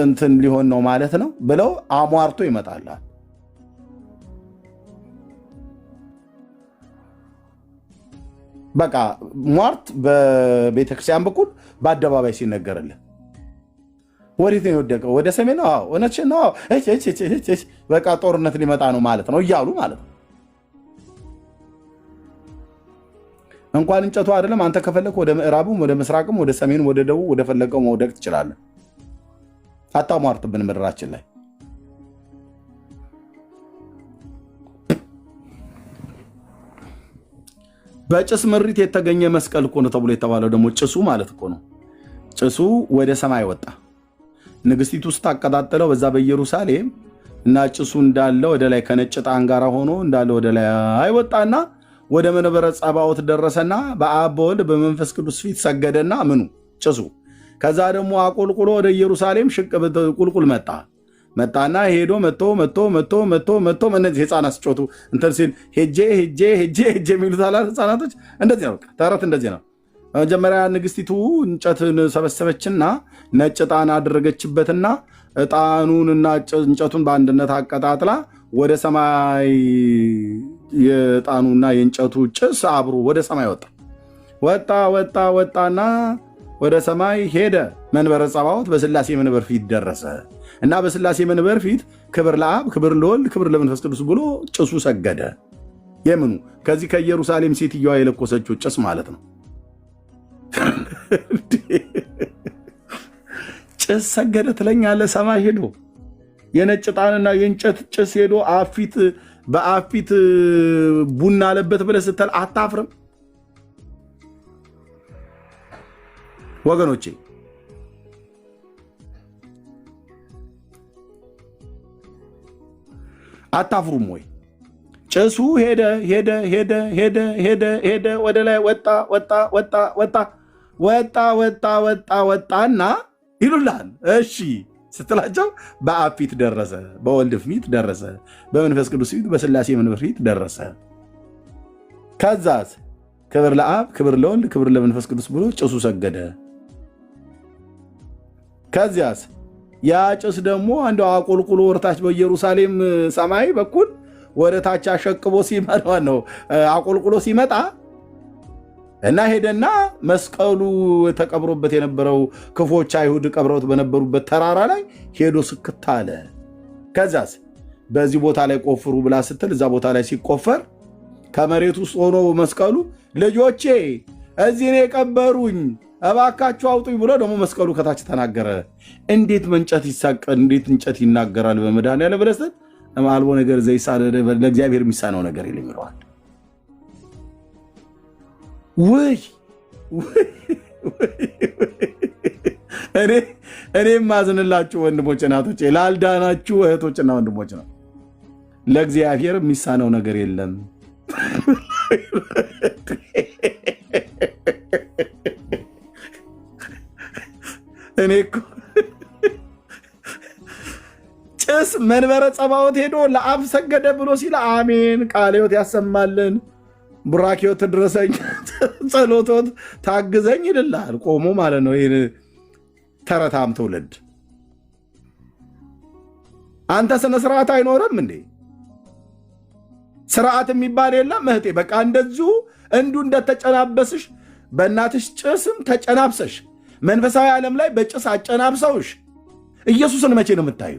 እንትን ሊሆን ነው ማለት ነው ብለው አሟርቶ ይመጣል። በቃ ሟርት በቤተክርስቲያን በኩል በአደባባይ ሲነገርልን ወዴት ነው የወደቀው? ወደ ሰሜን ነው። እውነትሽን ነው። በቃ ጦርነት ሊመጣ ነው ማለት ነው እያሉ ማለት ነው። እንኳን እንጨቱ አይደለም አንተ ከፈለክ ወደ ምዕራብም ወደ ምስራቅም ወደ ሰሜንም ወደ ደቡብ ወደ ፈለገው መውደቅ ትችላለህ። አታሟርትብን ምድራችን ላይ። በጭስ ምሪት የተገኘ መስቀል እኮ ነው ተብሎ የተባለው ደግሞ ጭሱ ማለት እኮ ነው። ጭሱ ወደ ሰማይ ወጣ። ንግስቲቱ ስታቀጣጥለው በዛ በኢየሩሳሌም እና ጭሱ እንዳለ ወደ ላይ ከነጭ ዕጣን ጋር ሆኖ እንዳለ ወደ ላይ አይወጣና ወደ መንበረ ጸባዖት ደረሰና በአብ በወልድ በመንፈስ ቅዱስ ፊት ሰገደና ምኑ ጭሱ። ከዛ ደግሞ አቆልቁሎ ወደ ኢየሩሳሌም ሽቅ ቁልቁል መጣና ሄዶ መጥቶ እነዚህ ህፃናት ሲጮቱ እንትን ሲል ሄጄ የሚሉት ህፃናቶች እንደዚህ ነው። ተረት እንደዚህ ነው። መጀመሪያ ንግስቲቱ እንጨትን ሰበሰበችና ነጭ ዕጣን አደረገችበትና ዕጣኑንና እንጨቱን በአንድነት አቀጣጥላ ወደ ሰማይ የዕጣኑና የእንጨቱ ጭስ አብሮ ወደ ሰማይ ወጣና ወደ ሰማይ ሄደ። መንበረ ጸባዖት በስላሴ መንበር ፊት ደረሰ እና በስላሴ መንበር ፊት ክብር ለአብ፣ ክብር ለወልድ፣ ክብር ለመንፈስ ቅዱስ ብሎ ጭሱ ሰገደ። የምኑ ከዚህ ከኢየሩሳሌም ሴትዮዋ የለኮሰችው ጭስ ማለት ነው። ጭስ ሰገደ ትለኛለህ? ሰማይ ሄዶ የነጭ ዕጣንና የእንጨት ጭስ ሄዶ በአፊት ቡና አለበት ብለህ ስትል አታፍርም? ወገኖቼ አታፍሩም ወይ? ጭሱ ሄደ ወደ ላይ ወጣና ይሉላል። እሺ ስትላቸው በአብ ፊት ደረሰ፣ በወልድ ፊት ደረሰ፣ በመንፈስ ቅዱስ ፊት፣ በስላሴ መንፈስ ፊት ደረሰ። ከዛስ ክብር ለአብ፣ ክብር ለወልድ፣ ክብር ለመንፈስ ቅዱስ ብሎ ጭሱ ሰገደ። ከዚያስ ያ ጭስ ደግሞ አንዱ አቆልቁሎ ወርታች በኢየሩሳሌም ሰማይ በኩል ወደ ታች አሸቅቦ አቆልቁሎ ሲመጣ እና ሄደና መስቀሉ ተቀብሮበት የነበረው ክፎች አይሁድ ቀብረውት በነበሩበት ተራራ ላይ ሄዶ ስክት አለ። ከዛስ በዚህ ቦታ ላይ ቆፍሩ ብላ ስትል እዛ ቦታ ላይ ሲቆፈር ከመሬት ውስጥ ሆኖ መስቀሉ ልጆቼ እዚህ ነው የቀበሩኝ እባካችሁ አውጡኝ ብሎ ደግሞ መስቀሉ ከታች ተናገረ። እንዴት መንጨት ይሳቀል? እንዴት እንጨት ይናገራል? በመድኃኒዓለም ብለስት አልቦ ነገር ዘይሳለ ለእግዚአብሔር የሚሳነው ነገር የለም ይለዋል። ወይ እኔ ማዝንላችሁ ወንድሞች እናቶች፣ ላልዳናችሁ እህቶችና ወንድሞች ነው። ለእግዚአብሔር የሚሳነው ነገር የለም። እኔ እኮ ጭስ መንበረ ጸባዖት ሄዶ ለአብ ሰገደ ብሎ ሲል አሜን ቃለ ሕይወት ያሰማልን፣ ቡራኬዎት ትድረሰኝ፣ ጸሎቶት ታግዘኝ ይልልሃል ቆሞ ማለት ነው። ይህን ተረታም ትውልድ አንተ ስነ ስርዓት አይኖርም እንዴ? ስርዓት የሚባል የለም እህቴ። በቃ እንደዚሁ እንደተጨናበስሽ በእናትሽ ጭስም ተጨናብሰሽ መንፈሳዊ ዓለም ላይ በጭስ አጨናብሰውሽ ኢየሱስን መቼ ነው የምታዩ?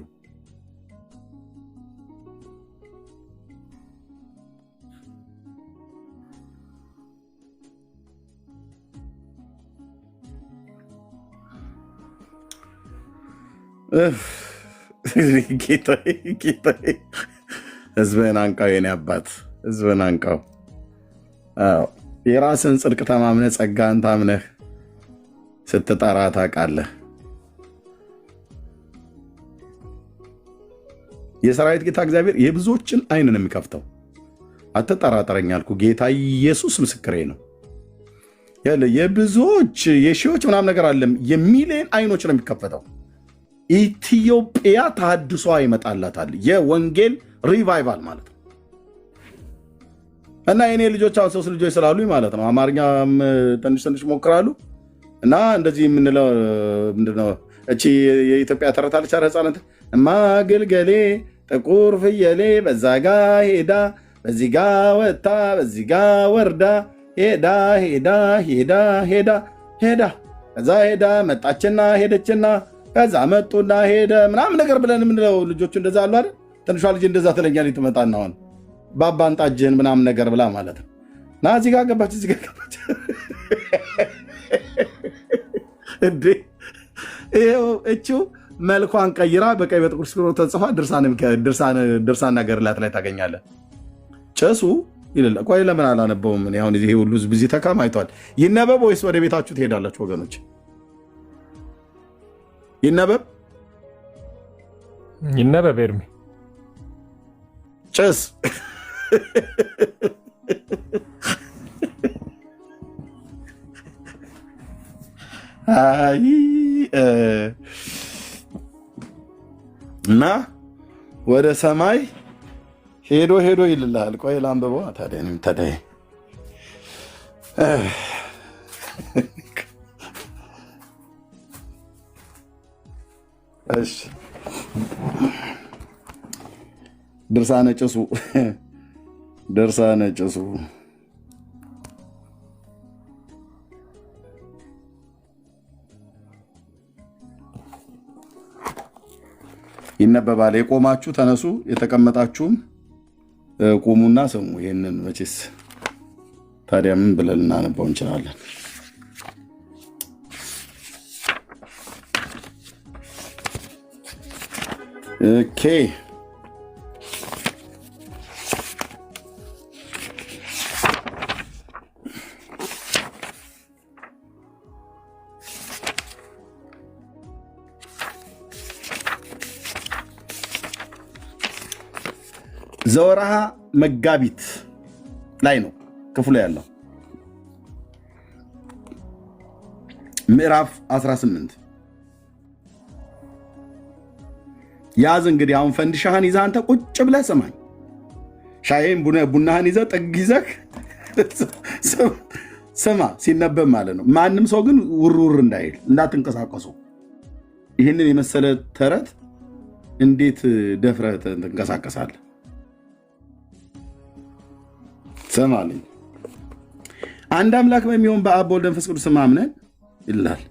ጌታዬ ህዝብህን አንቃው፣ የኔ አባት ህዝብህን አንቃው። የራስን ጽድቅ ተማምነህ ጸጋን ታምነህ ስትጠራ ታውቃለህ። የሰራዊት ጌታ እግዚአብሔር የብዙዎችን አይን ነው የሚከፍተው። አትጠራጠረኝ አልኩ። ጌታ ኢየሱስ ምስክሬ ነው። የብዙዎች የሺዎች ምናምን ነገር አለም የሚሊዮን አይኖች ነው የሚከፈተው። ኢትዮጵያ ተሐድሶ ይመጣላታል። የወንጌል ሪቫይቫል ማለት ነው። እና የኔ ልጆች አሁን 3 ልጆች ስላሉኝ ማለት ነው አማርኛም ትንሽ ሞክራሉ። እና እንደዚህ የምንለው ምንድነው? እቺ የኢትዮጵያ ተረታለች ህፃናት ማገልገሌ ጥቁር ፍየሌ በዛ ጋ ሄዳ በዚህ ጋ ወጣ በዚህ ጋ ወርዳ ሄዳ ከዛ ሄዳ መጣችና ሄደችና ከዛ መጡና ሄደ ምናምን ነገር ብለን የምንለው ልጆቹ እንደዛ አሉ አይደል? ትንሿ ልጅ እንደዛ ትለኛለች። ትመጣና አሁን ባባን ጣጅህን ምናምን ነገር ብላ ማለት ነው። ና እዚህ ጋር ገባች እዚህ ጋር ገባች እንዴ! ይኸው እቺው መልኳን ቀይራ በቀይ በጥቁር ስክሮ ተጽፋ ድርሳን ገድላት ላይ ታገኛለህ። ጭሱ ይላል። ቆይ ለምን አላነበውም? አሁን ይሄ ሁሉ ህዝብ እዚህ ተከማችቷል። ይነበብ ወይስ ወደ ቤታችሁ ትሄዳላችሁ? ወገኖች ይነበብ ኤርሚ ጭስ እና ወደ ሰማይ ሄዶ ይልልሃል። ቆይ ላንብበዋ ታዲያ እሺ ድርሳነ ጭሱ ይነበባል። የቆማችሁ ተነሱ፣ የተቀመጣችሁም ቁሙና ስሙ። ይህንን መቼስ ታዲያ ምን ብለን ልናነበው እንችላለን? ኦኬ ዘወርሃ መጋቢት ላይ ነው ክፍሉ ያለው ምዕራፍ 18 ያዝ እንግዲህ አሁን ፈንዲሻህን ይዘህ አንተ ቁጭ ብለህ ስማኝ ሻይን ቡናህን ይዘህ ጥግ ይዘህ ስማ ሲነበብ ማለት ነው ማንም ሰው ግን ውርውር እንዳይል እንዳትንቀሳቀሱ ይህንን የመሰለ ተረት እንዴት ደፍረህ ትንቀሳቀሳለህ ሰማልኝ አንድ አምላክ በሚሆን በአብ ወልድ መንፈስ ቅዱስ አምነን ይላል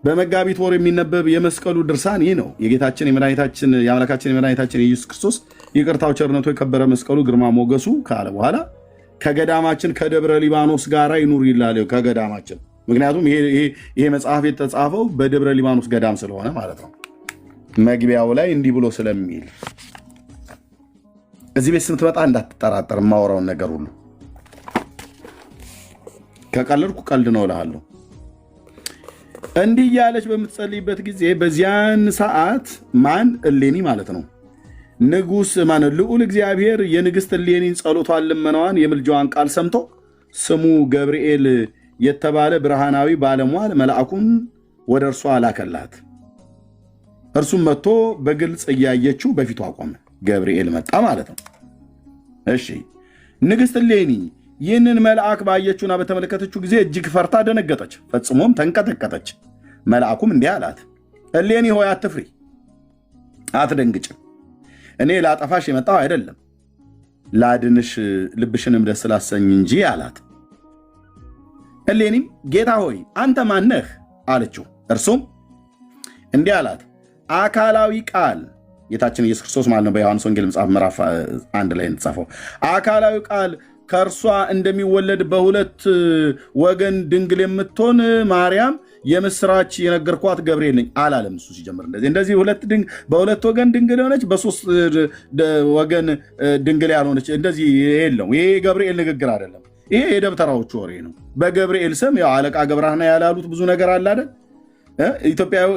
በመጋቢት ወር የሚነበብ የመስቀሉ ድርሳን ይህ ነው የጌታችን የመድኃኒታችን የአምላካችን የመድኃኒታችን የኢየሱስ ክርስቶስ ይቅርታው ቸርነቱ የከበረ መስቀሉ ግርማ ሞገሱ ካለ በኋላ ከገዳማችን ከደብረ ሊባኖስ ጋር ይኑር ይላል ከገዳማችን ምክንያቱም ይሄ መጽሐፍ የተጻፈው በደብረ ሊባኖስ ገዳም ስለሆነ ማለት ነው መግቢያው ላይ እንዲህ ብሎ ስለሚል እዚህ ቤት ስትመጣ እንዳትጠራጠር ማወራውን ነገር ሁሉ ከቀለድኩ ቀልድ ነው እልሃለሁ እንዲህ እያለች በምትጸልይበት ጊዜ በዚያን ሰዓት ማን እሌኒ ማለት ነው ንጉስ ማን ልዑል እግዚአብሔር የንግስት እሌኒን ጸሎቷን ልመናዋን የምልጃዋን ቃል ሰምቶ ስሙ ገብርኤል የተባለ ብርሃናዊ ባለሟል መልአኩን ወደ እርሷ ላከላት እርሱም መጥቶ በግልጽ እያየችው በፊቱ አቆመ ገብርኤል መጣ ማለት ነው እሺ ንግስት እሌኒ ይህንን መልአክ ባየችውና በተመለከተችው ጊዜ እጅግ ፈርታ ደነገጠች ፈጽሞም ተንቀጠቀጠች መልአኩም እንዲህ አላት እሌኒ ሆይ አትፍሪ አትደንግጭ እኔ ላጠፋሽ የመጣሁ አይደለም ላድንሽ ልብሽንም ደስ ላሰኝ እንጂ አላት እሌኒም ጌታ ሆይ አንተ ማን ነህ አለችው እርሱም እንዲህ አላት አካላዊ ቃል ጌታችን ኢየሱስ ክርስቶስ ማለት ነው በዮሐንስ ወንጌል መጽሐፍ ምዕራፍ 1 ላይ የተጻፈው አካላዊ ቃል ከእርሷ እንደሚወለድ በሁለት ወገን ድንግል የምትሆን ማርያም የምስራች የነገርኳት ገብርኤል ነኝ አላለም እሱ ሲጀምር እንደዚህ በሁለት ወገን ድንግል የሆነች በሶስት ወገን ድንግል ያልሆነች እንደዚህ የለም ይሄ ገብርኤል ንግግር አይደለም ይሄ የደብተራዎቹ ወሬ ነው በገብርኤል ስም ያው አለቃ ገብረሃና ያላሉት ብዙ ነገር አለ አይደል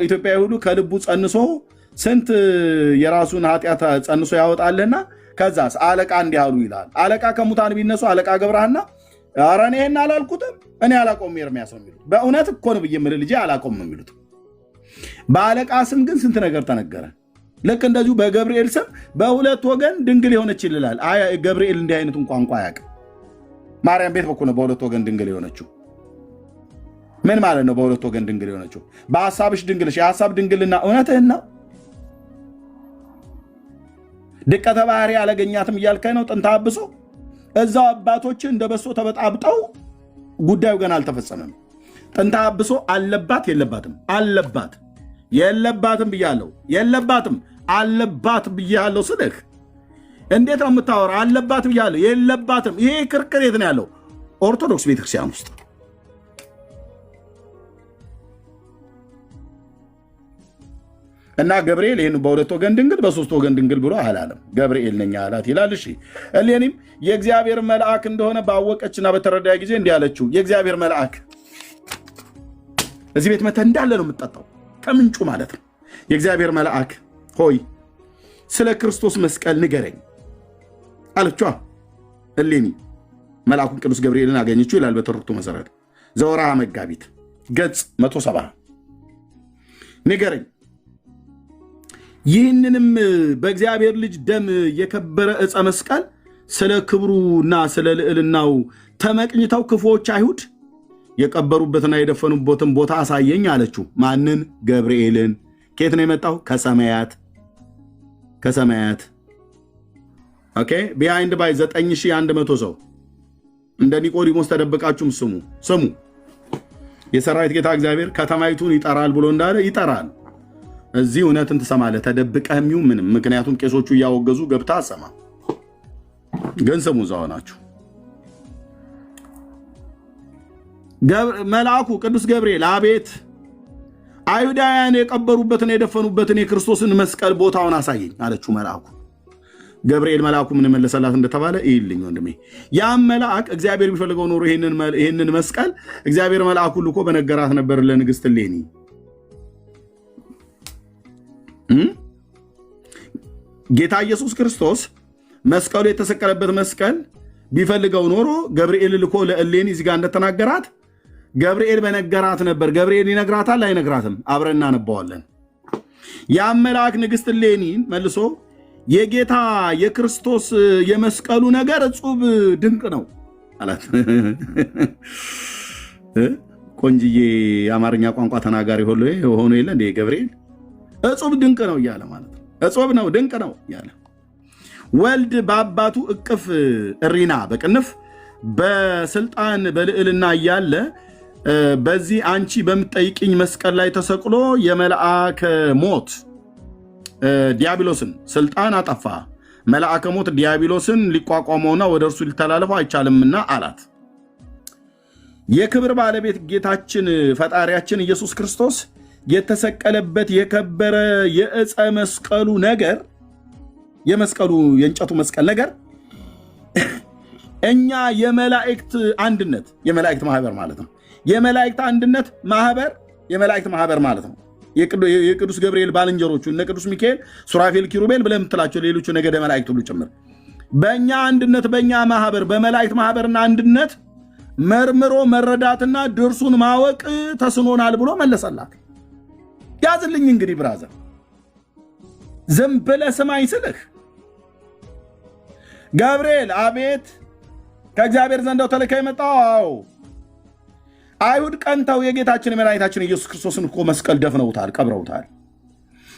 ኢትዮጵያዊ ሁሉ ከልቡ ጸንሶ ስንት የራሱን ኃጢአት ጸንሶ ያወጣልና ከዛስ አለቃ እንዲያሉ ይላል አለቃ ከሙታን ቢነሱ አለቃ ገብረሃና ኧረ እኔ ይሄን አላልኩትም እኔ አላቆም ኤርምያስ ነው የሚሉት በእውነት እኮ ነው ብዬ የምልህ ልጄ አላቆም ነው የሚሉት በአለቃ ስም ግን ስንት ነገር ተነገረ ልክ እንደዚሁ በገብርኤል ስም በሁለት ወገን ድንግል የሆነች ይላል ገብርኤል እንዲህ አይነቱን ቋንቋ አያውቅም ማርያም ቤት በኩል ነው በሁለት ወገን ድንግል የሆነችው ምን ማለት ነው በሁለት ወገን ድንግል የሆነችው በሐሳብሽ ድንግልሽ የሐሳብ ድንግልና እውነትህን ነው ድቀተ ባህሪ አላገኛትም እያልከኝ ነው ጥንተ አብሶ እዛው አባቶች እንደበሶ ተበጣብጠው ጉዳዩ ገና አልተፈጸመም ጥንተ አብሶ አለባት የለባትም አለባት የለባትም ብያለሁ የለባትም አለባት ብያለሁ ስልህ እንዴት ነው የምታወራው አለባት ብያለሁ የለባትም ይሄ ክርክር የት ነው ያለው ኦርቶዶክስ ቤተክርስቲያን ውስጥ እና ገብርኤል ይህን በሁለት ወገን ድንግል በሶስት ወገን ድንግል ብሎ አላለም ገብርኤል ነኝ አላት ይላል እሺ እሌኒም የእግዚአብሔር መልአክ እንደሆነ ባወቀችና በተረዳ ጊዜ እንዲህ አለችው የእግዚአብሔር መልአክ እዚህ ቤት መተህ እንዳለ ነው የምትጠጣው ከምንጩ ማለት ነው የእግዚአብሔር መልአክ ሆይ ስለ ክርስቶስ መስቀል ንገረኝ አለችው እሌኒ መልአኩን ቅዱስ ገብርኤልን አገኘችው ይላል በትርክቱ መሰረት ዘወርሃ መጋቢት ገጽ 170 ንገረኝ ይህንንም በእግዚአብሔር ልጅ ደም የከበረ ዕፀ መስቀል ስለ ክብሩና ስለ ልዕልናው ተመቅኝተው ክፉዎች አይሁድ የቀበሩበትና የደፈኑበትን ቦታ አሳየኝ አለችው ማንን ገብርኤልን ከየት ነው የመጣው ከሰማያት ኦኬ ቢሃይንድ ባይ 9100 ሰው እንደ ኒቆዲሞስ ተደብቃችሁም ስሙ የሰራዊት ጌታ እግዚአብሔር ከተማይቱን ይጠራል ብሎ እንዳለ ይጠራል እዚህ እውነትን ትሰማለህ ተደብቀህም ይሁን ምንም ምክንያቱም ቄሶቹ እያወገዙ ገብታ አሰማ ግን ስሙ እዛው ናችሁ መልአኩ ቅዱስ ገብርኤል አቤት አይሁዳውያን የቀበሩበትን የደፈኑበትን የክርስቶስን መስቀል ቦታውን አሳየኝ አለችው መልአኩ። ገብርኤል መልአኩ ምን መለሰላት እንደተባለ ይልኝ ወንድሜ። ያም መልአክ እግዚአብሔር ቢፈልገው ኖሮ ይሄንን መስቀል እግዚአብሔር መልአኩ ልኮ በነገራት ነበር ለንግስት እሌኒ። ጌታ ኢየሱስ ክርስቶስ መስቀሉ የተሰቀለበት መስቀል ቢፈልገው ኖሮ ገብርኤል ልኮ ለእሌኒ እዚህ ጋር እንደተናገራት ገብርኤል በነገራት ነበር። ገብርኤል ይነግራታል አይነግራትም? አብረን እናነባዋለን። ያም መልአክ ንግስት እሌኒን መልሶ የጌታ የክርስቶስ የመስቀሉ ነገር እጹብ ድንቅ ነው አላት። ቆንጅዬ የአማርኛ ቋንቋ ተናጋሪ ሆኖ የለ እንደ ገብርኤል እጹብ ድንቅ ነው እያለ ማለት ነው። እጹብ ነው ድንቅ ነው እያለ ወልድ በአባቱ እቅፍ እሪና በቅንፍ በስልጣን በልዕልና እያለ በዚህ አንቺ በምትጠይቅኝ መስቀል ላይ ተሰቅሎ የመልአከ ሞት ዲያብሎስን ስልጣን አጠፋ። መልአከ ሞት ዲያብሎስን ሊቋቋመውና ወደ እርሱ ሊተላለፈው አይቻልምና አላት። የክብር ባለቤት ጌታችን ፈጣሪያችን ኢየሱስ ክርስቶስ የተሰቀለበት የከበረ የዕፀ መስቀሉ ነገር የእንጨቱ መስቀል ነገር እኛ የመላእክት አንድነት የመላእክት ማህበር ማለት ነው። የመላእክት አንድነት ማህበር የመላእክት ማህበር ማለት ነው። የቅዱስ ገብርኤል ባልንጀሮቹ እነ ቅዱስ ሚካኤል፣ ሱራፌል፣ ኪሩቤል ብለህ የምትላቸው ሌሎቹ ነገደ መላእክት ሁሉ ጭምር በእኛ አንድነት በእኛ ማህበር በመላእክት ማህበርና አንድነት መርምሮ መረዳትና ድርሱን ማወቅ ተስኖናል ብሎ መለሰላት። ያዝልኝ እንግዲህ ብራዘር፣ ዝም ብለህ ስማኝ ስልህ ገብርኤል አቤት ከእግዚአብሔር ዘንደው ተልከህ የመጣው አዎ አይሁድ ቀንተው የጌታችን የመድኃኒታችን ኢየሱስ ክርስቶስን እኮ መስቀል ደፍነውታል፣ ቀብረውታል።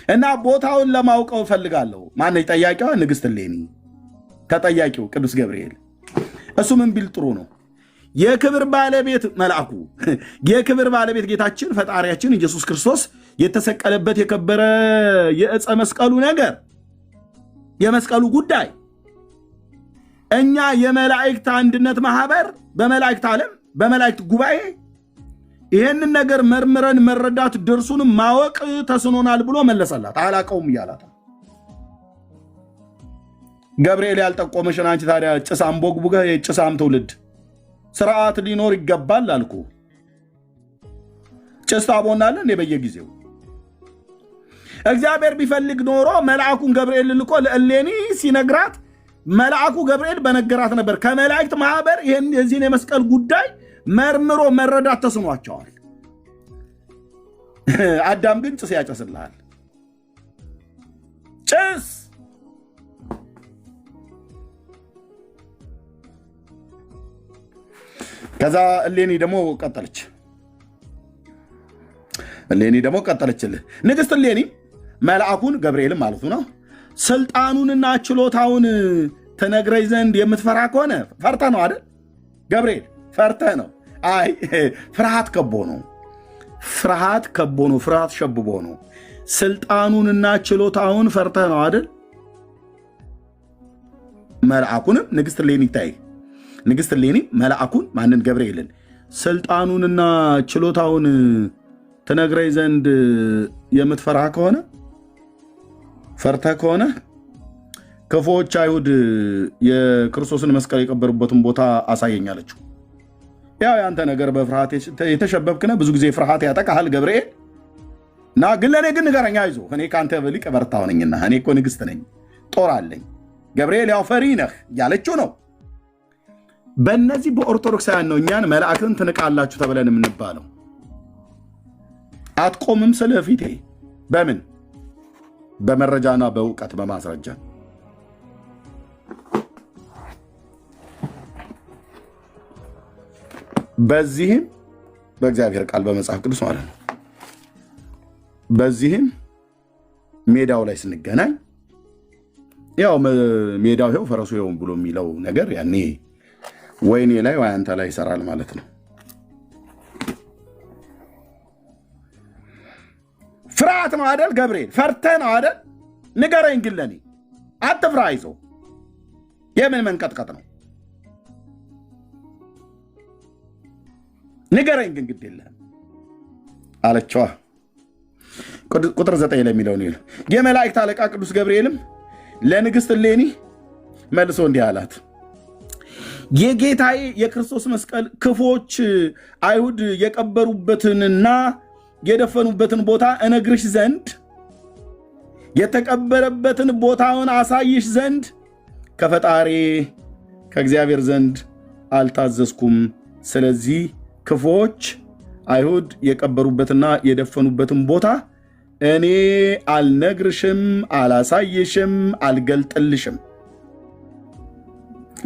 እና ቦታውን ለማውቀው እፈልጋለሁ። ማነች ጠያቂዋ? ንግሥት እሌኒ። ተጠያቂው ቅዱስ ገብርኤል። እሱ ምን ቢል ጥሩ ነው? የክብር ባለቤት መልአኩ የክብር ባለቤት ጌታችን ፈጣሪያችን ኢየሱስ ክርስቶስ የተሰቀለበት የከበረ የዕፀ መስቀሉ ነገር የመስቀሉ ጉዳይ እኛ የመላእክት አንድነት ማህበር በመላእክት ዓለም በመላእክት ጉባኤ ይህንን ነገር መርምረን መረዳት ድርሱንም ማወቅ ተስኖናል ብሎ መለሰላት። አላቀውም እያላት ገብርኤል ያልጠቆመሽን አንቺ ታዲያ ጭስ አንቦግቡገህ የጭሳም ትውልድ ስርዓት ሊኖር ይገባል አልኩ። ጭስ ታቦናለህ እንዴ በየጊዜው? እግዚአብሔር ቢፈልግ ኖሮ መልአኩን ገብርኤል ልኮ ለእሌኒ ሲነግራት መልአኩ ገብርኤል በነገራት ነበር። ከመላእክት ማህበር የዚህን የመስቀል ጉዳይ መርምሮ መረዳት ተስኗቸዋል። አዳም ግን ጭስ ያጨስልሃል። ጭስ ከዛ እሌኒ ደግሞ ቀጠለችልህ። ንግሥት እሌኒ መልአኩን ገብርኤልም ማለቱ ነው ስልጣኑንና ችሎታውን ትነግረኝ ዘንድ የምትፈራ ከሆነ ፈርተህ ነው አይደል? ገብርኤል ፈርተህ ነው? አይ ፍርሃት ከቦ ነው። ፍርሃት ሸብቦ ነው። ስልጣኑንና ችሎታውን ፈርተህ ነው አይደል? መልአኩንም ንግሥት እሌኒ ታይ ንግሥት እሌኒ መልአኩን ማንን? ገብርኤልን ስልጣኑንና ችሎታውን ትነግረኝ ዘንድ የምትፈራ ከሆነ ፈርተህ ከሆነ ክፉዎች አይሁድ የክርስቶስን መስቀል የቀበሩበትን ቦታ አሳየኛለችው። ያው ያንተ ነገር በፍርሃት የተሸበብክነ ብዙ ጊዜ ፍርሃት ያጠቃሃል ገብርኤል እና ግን ለእኔ ግን ንገረኛ ይዞ እኔ ከአንተ በሊቅ በርታው ነኝና እኔ እኮ ንግሥት ነኝ ጦር አለኝ። ገብርኤል ያው ፈሪ ነህ ያለችው ነው። በእነዚህ በኦርቶዶክሳውያን ነው እኛን መላእክትን ትንቃላችሁ ተብለን የምንባለው። አትቆምም ስለ ፊቴ በምን በመረጃና በእውቀት በማስረጃ በዚህም በእግዚአብሔር ቃል በመጽሐፍ ቅዱስ ማለት ነው። በዚህም ሜዳው ላይ ስንገናኝ ያው ሜዳው ይኸው ፈረሱ ይኸው ብሎ የሚለው ነገር ያኔ ወይኔ ላይ ወይ አንተ ላይ ይሰራል ማለት ነው። ፍርሃት ነው አይደል ገብርኤል? ፈርተህ ነው አይደል? ንገረኝ ግን ለኔ አትፍራ። ይዞ የምን መንቀጥቀጥ ነው? ንገረኝ ግን ግድ የለህም አለችዋ። ቁጥር 9 ላይ የሚለው ነው። የመላእክት አለቃ ቅዱስ ገብርኤልም ለንግሥት እሌኒ መልሶ እንዲህ አላት፣ የጌታዬ የክርስቶስ መስቀል ክፎች አይሁድ የቀበሩበትንና የደፈኑበትን ቦታ እነግርሽ ዘንድ የተቀበረበትን ቦታውን አሳይሽ ዘንድ ከፈጣሪ ከእግዚአብሔር ዘንድ አልታዘዝኩም። ስለዚህ ክፎች አይሁድ የቀበሩበትና የደፈኑበትን ቦታ እኔ አልነግርሽም፣ አላሳይሽም፣ አልገልጥልሽም።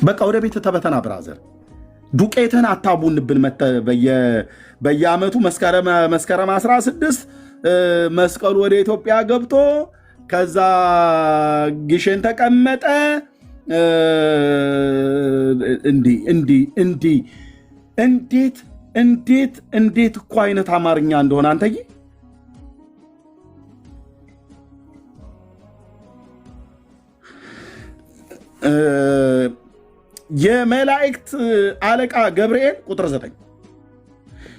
በቃ ወደ ቤት ተበተና ብራዘር፣ ዱቄትን አታቡንብን። በየዓመቱ መስከረም 16 መስቀሉ ወደ ኢትዮጵያ ገብቶ ከዛ ግሸን ተቀመጠ። እንዴት እኮ አይነት አማርኛ እንደሆነ አንተዬ። የመላእክት አለቃ ገብርኤል ቁጥር 9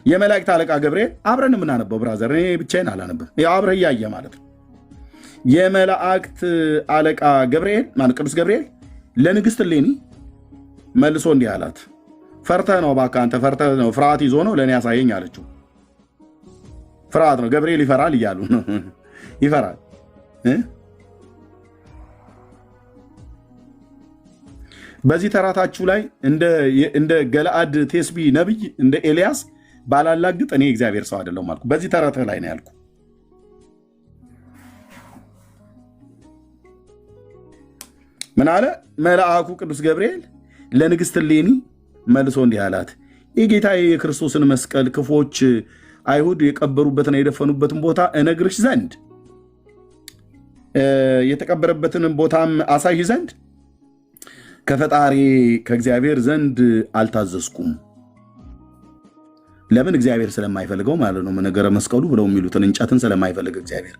የመላእክት አለቃ ገብርኤል አብረን የምናነበው ብራዘር፣ እኔ ብቻዬን አላነበም፣ አብረ እያየ ማለት ነው። የመላእክት አለቃ ገብርኤል ማለት ቅዱስ ገብርኤል ለንግሥት እሌኒ መልሶ እንዲህ አላት፣ ፈርተህ ነው እባክህ አንተ ፈርተህ ነው፣ ፍርሃት ይዞ ነው ለእኔ ያሳየኝ አለችው። ፍርሃት ነው ገብርኤል ይፈራል እያሉ ነው። ይፈራል። በዚህ ተራታችሁ ላይ እንደ ገለአድ ቴስቢ ነቢይ እንደ ኤልያስ ባላላግጥ እኔ እግዚአብሔር ሰው አይደለሁም አልኩ። በዚህ ተራትህ ላይ ነው ያልኩ። ምን አለ መልአኩ ቅዱስ ገብርኤል ለንግሥት እሌኒ መልሶ እንዲህ አላት፣ የጌታዬ የክርስቶስን መስቀል ክፎች አይሁድ የቀበሩበትና የደፈኑበትን ቦታ እነግርሽ ዘንድ የተቀበረበትን ቦታም አሳይሽ ዘንድ ከፈጣሪ ከእግዚአብሔር ዘንድ አልታዘዝኩም። ለምን? እግዚአብሔር ስለማይፈልገው ማለት ነው። ነገረ መስቀሉ ብለው የሚሉትን እንጨትን ስለማይፈልግ እግዚአብሔር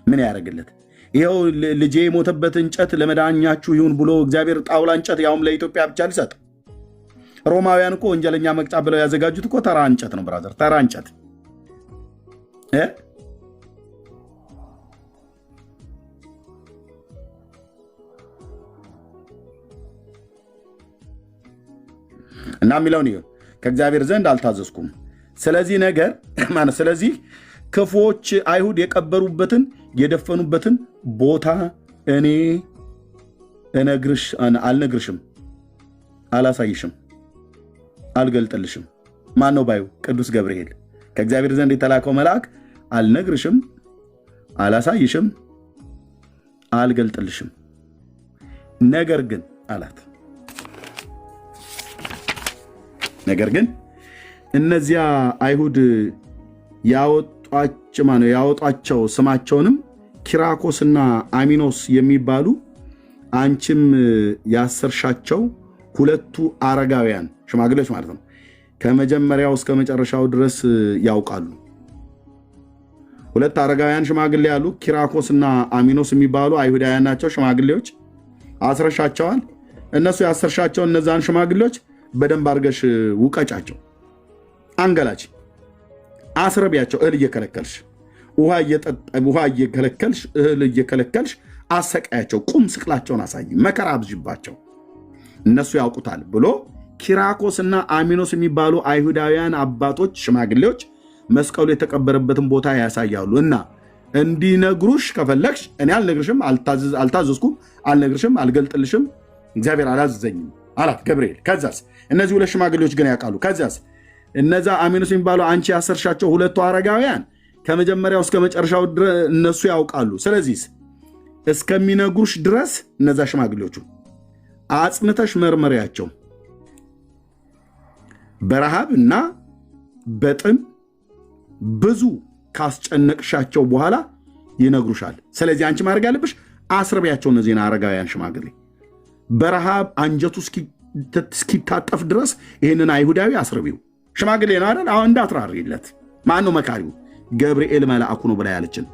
ምን ያደርግለት? ይኸው ልጄ የሞተበት እንጨት ለመዳኛችሁ ይሁን ብሎ እግዚአብሔር ጣውላ እንጨት ያውም ለኢትዮጵያ ብቻ ሊሰጥ። ሮማውያን እኮ ወንጀለኛ መቅጫ ብለው ያዘጋጁት እኮ ተራ እንጨት ነው ብራዘር፣ ተራ እንጨት። እና የሚለውን ይኸው ከእግዚአብሔር ዘንድ አልታዘዝኩም። ስለዚህ ነገር ማለት ስለዚህ ክፎች አይሁድ የቀበሩበትን የደፈኑበትን ቦታ እኔ አልነግርሽም፣ አላሳይሽም፣ አልገልጥልሽም። ማን ነው ባዩ? ቅዱስ ገብርኤል ከእግዚአብሔር ዘንድ የተላከው መልአክ አልነግርሽም፣ አላሳይሽም፣ አልገልጥልሽም። ነገር ግን አላት፣ ነገር ግን እነዚያ አይሁድ ያወጧቸው ስማቸውንም ኪራኮስና አሚኖስ የሚባሉ አንቺም ያሰርሻቸው ሁለቱ አረጋውያን ሽማግሌዎች ማለት ነው ከመጀመሪያው እስከ መጨረሻው ድረስ ያውቃሉ። ሁለት አረጋውያን ሽማግሌ ያሉ ኪራኮስና አሚኖስ የሚባሉ አይሁዳውያን ናቸው። ሽማግሌዎች አስረሻቸዋል። እነሱ ያሰርሻቸው እነዛን ሽማግሌዎች በደንብ አድርገሽ ውቀጫቸው፣ አንገላች፣ አስረቢያቸው። እህል እየከለከልሽ ውሃ እየከለከልሽ እህል እየከለከልሽ አሰቃያቸው። ቁም ስቅላቸውን አሳይ፣ መከራ አብዥባቸው፣ እነሱ ያውቁታል ብሎ ኪራኮስና አሚኖስ የሚባሉ አይሁዳውያን አባቶች ሽማግሌዎች መስቀሉ የተቀበረበትን ቦታ ያሳያሉ። እና እንዲነግሩሽ ከፈለግሽ እኔ አልነግርሽም፣ አልታዘዝኩም፣ አልነግርሽም፣ አልገልጥልሽም፣ እግዚአብሔር አላዘዘኝም አላት ገብርኤል። ከዛስ እነዚህ ሁለት ሽማግሌዎች ግን ያውቃሉ። ከዛስ እነዛ አሚኖስ የሚባሉ አንቺ ያሰርሻቸው ሁለቱ አረጋውያን ከመጀመሪያው እስከ መጨረሻው እነሱ ያውቃሉ። ስለዚህ እስከሚነግሩሽ ድረስ እነዛ ሽማግሌዎቹ አጽንተሽ መርመሪያቸው፣ በረሃብ እና በጥም ብዙ ካስጨነቅሻቸው በኋላ ይነግሩሻል። ስለዚህ አንቺ ማድረግ ያለብሽ አስረቢያቸው እነዚህን አረጋውያን ሽማግሌ በረሃብ አንጀቱ እስኪታጠፍ ድረስ ይህንን አይሁዳዊ አስርቢው። ሽማግሌ ነው አይደል? አሁን እንዳትራሪለት። ማን ነው መካሪው? ገብርኤል መልአኩ ነው ብላ ያለችን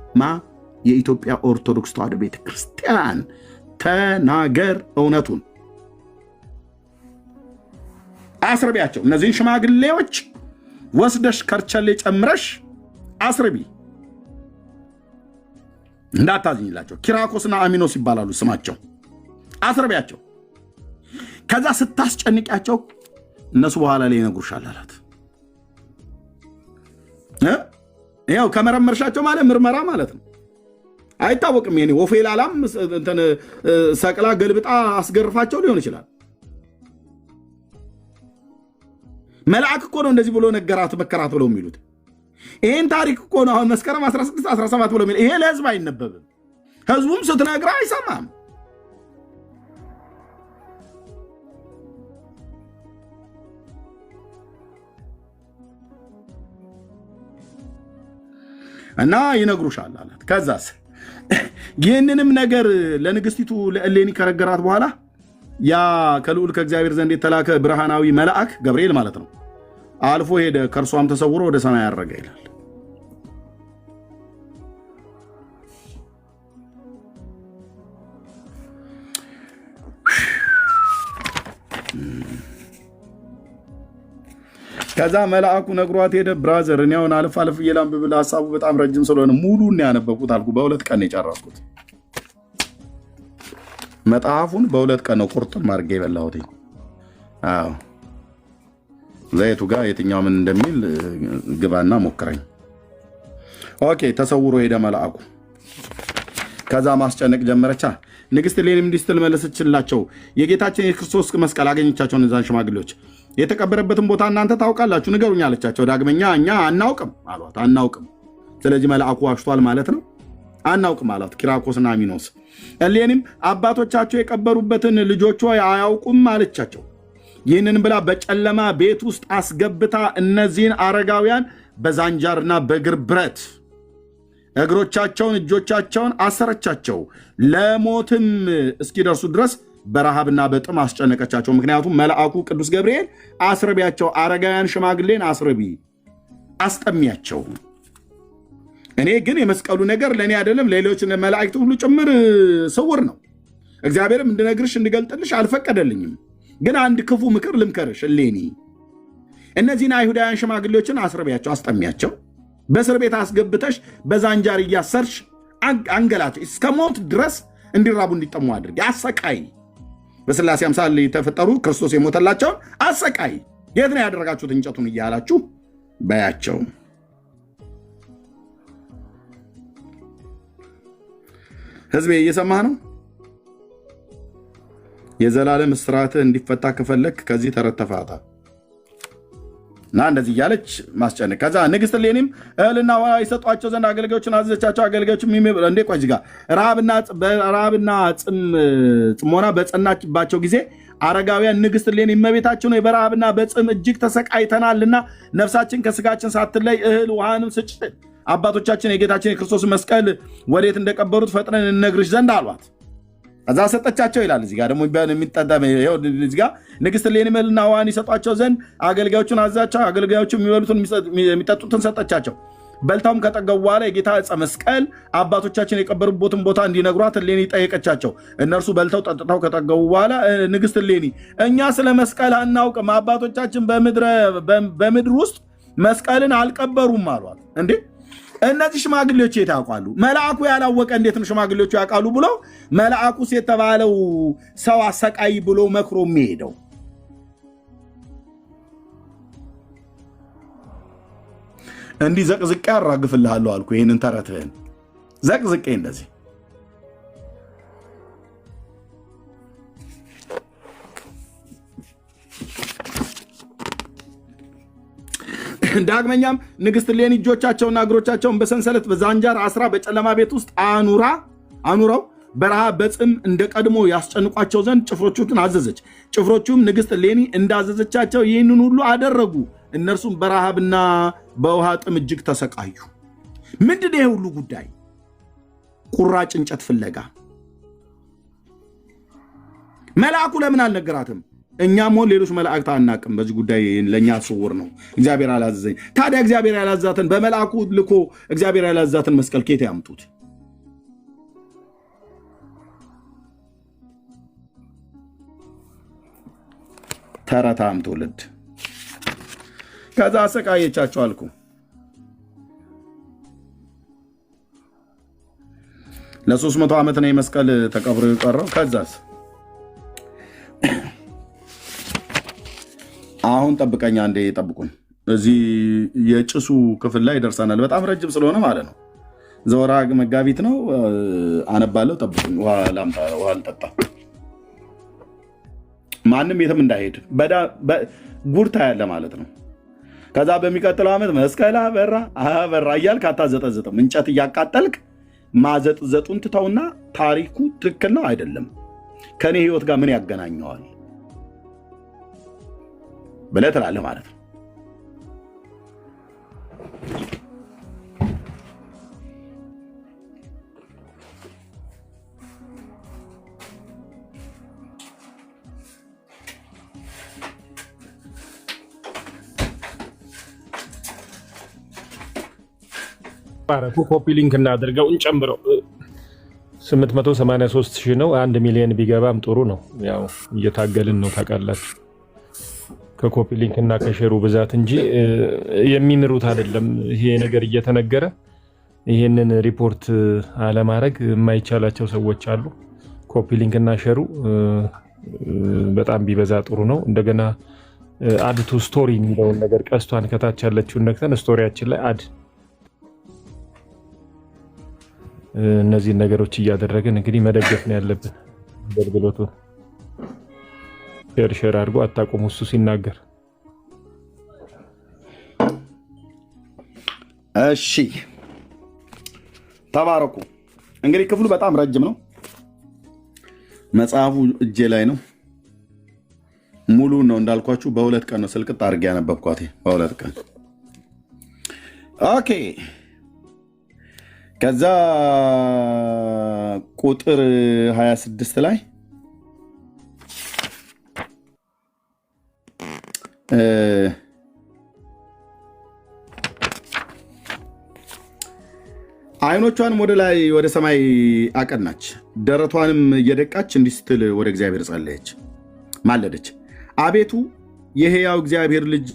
የኢትዮጵያ ኦርቶዶክስ ተዋሕዶ ቤተክርስቲያን። ተናገር እውነቱን። አስርቢያቸው እነዚህን ሽማግሌዎች ወስደሽ ከርቸሌ ጨምረሽ አስርቢ። እንዳታዝኝላቸው። ኪራኮስና አሚኖስ ይባላሉ ስማቸው። አስርቢያቸው። ከዛ ስታስጨንቂያቸው እነሱ በኋላ ላይ ይነግሩሻል አላት። ያው ከመረመርሻቸው ማለት ምርመራ ማለት ነው። አይታወቅም። የኔ ወፌላላም እንትን ሰቅላ ገልብጣ አስገርፋቸው ሊሆን ይችላል። መልአክ እኮ ነው እንደዚህ ብሎ ነገራት መከራት ብለው የሚሉት። ይሄን ታሪክ እኮ ነው አሁን መስከረም 16 17 ብሎ የሚል። ይሄ ለህዝብ አይነበብም። ህዝቡም ስትነግራ አይሰማም። እና ይነግሩሻል አላት። ከዛስ ይህንንም ነገር ለንግስቲቱ ለእሌኒ ከነገራት በኋላ ያ ከልዑል ከእግዚአብሔር ዘንድ የተላከ ብርሃናዊ መልአክ ገብርኤል ማለት ነው አልፎ ሄደ፣ ከእርሷም ተሰውሮ ወደ ሰማይ ያረገ ይላል። ከዛ መልአኩ ነግሯት ሄደ። ብራዘር እኔ አሁን አልፍ አልፍ እየላንብብል ሀሳቡ በጣም ረጅም ስለሆነ ሙሉን ያነበብኩት አልኩ። በ2 ቀን የጨረስኩት መጽሐፉን በ2 ቀን ነው ቁርጥም አድርጌ የበላሁት። አዎ ዘይቱ ጋር የትኛው ምን እንደሚል ግባና ሞክረኝ። ኦኬ ተሰውሮ ሄደ መልአኩ። ከዛ ማስጨነቅ ጀመረቻ። ንግስት እሌኒም እንዲህ ስትል መለሰችላቸው፣ የጌታችን የክርስቶስ መስቀል አገኘቻቸው። እነዛን ሽማግሌዎች የተቀበረበትን ቦታ እናንተ ታውቃላችሁ፣ ንገሩኝ አለቻቸው። ዳግመኛ እኛ አናውቅም አሏት። አናውቅም። ስለዚህ መልአኩ ዋሽቷል ማለት ነው። አናውቅም አሏት ኪራኮስና አሚኖስ። እሌኒም አባቶቻቸው የቀበሩበትን ልጆቿ አያውቁም አለቻቸው። ይህንን ብላ በጨለማ ቤት ውስጥ አስገብታ እነዚህን አረጋውያን በዛንጃርና በእግር ብረት እግሮቻቸውን እጆቻቸውን አሰረቻቸው። ለሞትም እስኪደርሱ ድረስ በረሃብና በጥም አስጨነቀቻቸው። ምክንያቱም መልአኩ ቅዱስ ገብርኤል አስረቢያቸው፣ አረጋውያን ሽማግሌን አስረቢ፣ አስጠሚያቸው። እኔ ግን የመስቀሉ ነገር ለእኔ አይደለም ለሌሎች መላእክት ሁሉ ጭምር ስውር ነው። እግዚአብሔርም እንድነግርሽ እንድገልጥልሽ አልፈቀደልኝም። ግን አንድ ክፉ ምክር ልምከርሽ እሌኒ፣ እነዚህን አይሁዳውያን ሽማግሌዎችን አስረቢያቸው፣ አስጠሚያቸው። በእስር ቤት አስገብተሽ በዛንጃር እያሰርሽ አንገላቸው፣ እስከ ሞት ድረስ እንዲራቡ እንዲጠሙ አድርጊ። አሰቃይ። በስላሴ አምሳል የተፈጠሩ ክርስቶስ የሞተላቸውን አሰቃይ። የት ነው ያደረጋችሁት እንጨቱን እያላችሁ በያቸው። ህዝቤ እየሰማህ ነው? የዘላለም እስራትህ እንዲፈታ ከፈለክ ከዚህ ተረት ተፋታ እና እንደዚህ እያለች ማስጨነቅ። ከዛ ንግስት እሌኒም እህልና ውሃ ይሰጧቸው ዘንድ አገልጋዮችን አዘዘቻቸው። አገልጋዮችም እንዴ ቆይ እዚህ ጋር ረሃብና ጽሞና በጸናችባቸው ጊዜ አረጋውያን ንግስት እሌኒ እመቤታችን ሆይ በረሃብና በጽም እጅግ ተሰቃይተናልና ነፍሳችን ከስጋችን ሳትለይ እህል ውሃንም ስጭ፣ አባቶቻችን የጌታችን የክርስቶስ መስቀል ወዴት እንደቀበሩት ፈጥነን እንነግርሽ ዘንድ አሏት። ከዛ ሰጠቻቸው ይላል። እዚህ ጋር ደግሞ እዚህ ጋር ንግስት እሌኒ እህልና ውሃን ይሰጧቸው ዘንድ አገልጋዮቹን አዛቸው። አገልጋዮቹ የሚበሉትን የሚጠጡትን ሰጠቻቸው። በልታውም ከጠገቡ በኋላ የጌታ ዕፀ መስቀል አባቶቻችን የቀበሩበትን ቦታ እንዲነግሯት እሌኒ ጠየቀቻቸው። እነርሱ በልተው ጠጥተው ከጠገቡ በኋላ ንግስት እሌኒ እኛ ስለ መስቀል አናውቅም፣ አባቶቻችን በምድር ውስጥ መስቀልን አልቀበሩም አሏት። እንዴ እነዚህ ሽማግሌዎች የት ያውቃሉ? መልአኩ ያላወቀ እንዴት ነው ሽማግሌዎቹ ያውቃሉ ብሎ መልአኩስ የተባለው ሰው አሰቃይ ብሎ መክሮ የሚሄደው? እንዲህ ዘቅዝቄ ያራግፍልሃለሁ አልኩ። ይህንን ተረትህን ዘቅዝቄ እንደዚህ ዳግመኛም ንግስት እሌኒ እጆቻቸውና እግሮቻቸውን በሰንሰለት በዛንጃር አስራ በጨለማ ቤት ውስጥ አኑረው በረሃብ በጽም እንደ ቀድሞ ያስጨንቋቸው ዘንድ ጭፍሮቹን አዘዘች። ጭፍሮቹም ንግስት እሌኒ እንዳዘዘቻቸው ይህንን ሁሉ አደረጉ። እነርሱም በረሃብና በውሃ ጥም እጅግ ተሰቃዩ። ምንድን ነው ይሄ ሁሉ ጉዳይ? ቁራጭ እንጨት ፍለጋ። መልአኩ ለምን አልነገራትም? እኛም ሆን ሌሎች መላእክት አናቅም። በዚህ ጉዳይ ለእኛ ስውር ነው። እግዚአብሔር አላዘዘኝ። ታዲያ እግዚአብሔር ያላዛትን በመልአኩ ልኮ እግዚአብሔር ያላዛትን መስቀል ኬት ያምጡት? ተረታም ትውልድ። ከዛ አሰቃየቻቸው አልኩ። ለ300 ዓመት ነው መስቀል ተቀብሮ የቀረው። ከዛስ አሁን ጠብቀኛ እንደ ጠብቁን። እዚህ የጭሱ ክፍል ላይ ደርሰናል። በጣም ረጅም ስለሆነ ማለት ነው። ዘወራ መጋቢት ነው። አነባለሁ። ጠብቁን። ውሃ ላምጣ። ውሃ ልጠጣ። ማንም የትም እንዳይሄድ ጉርታ ያለ ማለት ነው። ከዛ በሚቀጥለው ዓመት መስቀል አበራ እያልክ አታዘጠዝጥም። እንጨት እያቃጠልክ ማዘጥዘጡን ትተውና ታሪኩ ትክክል ነው አይደለም፣ ከኔ ህይወት ጋር ምን ያገናኘዋል ብለህ ትላለህ ማለት ነው። ኮፒ ሊንክ እናድርገው እንጨምረው። 883,000 ነው። 1 ሚሊዮን ቢገባም ጥሩ ነው። ያው እየታገልን ነው ታውቃላችሁ፣ ከኮፒ ሊንክ እና ከሼሩ ብዛት እንጂ የሚምሩት አይደለም። ይሄ ነገር እየተነገረ ይሄንን ሪፖርት አለማድረግ የማይቻላቸው ሰዎች አሉ። ኮፒ ሊንክ እና ሼሩ በጣም ቢበዛ ጥሩ ነው። እንደገና አድ ቱ ስቶሪ የሚለውን ነገር ቀስቷን ከታች ያለችውን ነክተን ስቶሪያችን ላይ አድ እነዚህን ነገሮች እያደረግን እንግዲህ መደገፍ ነው ያለብን። አገልግሎቱን ሼር አድርጎ አታቁሙ። እሱ ሲናገር እሺ፣ ተባረኩ። እንግዲህ ክፍሉ በጣም ረጅም ነው። መጽሐፉ እጄ ላይ ነው። ሙሉ ነው እንዳልኳችሁ። በ2 ቀን ነው ስልቅጥ አድርጌ ያነበብኳት። በ2 ቀን ኦኬ። ከዛ ቁጥር 26 ላይ አይኖቿንም ወደ ላይ ወደ ሰማይ አቀናች፣ ደረቷንም እየደቃች እንዲህ ስትል ወደ እግዚአብሔር ጸለየች፣ ማለደች። አቤቱ የሕያው እግዚአብሔር ልጅ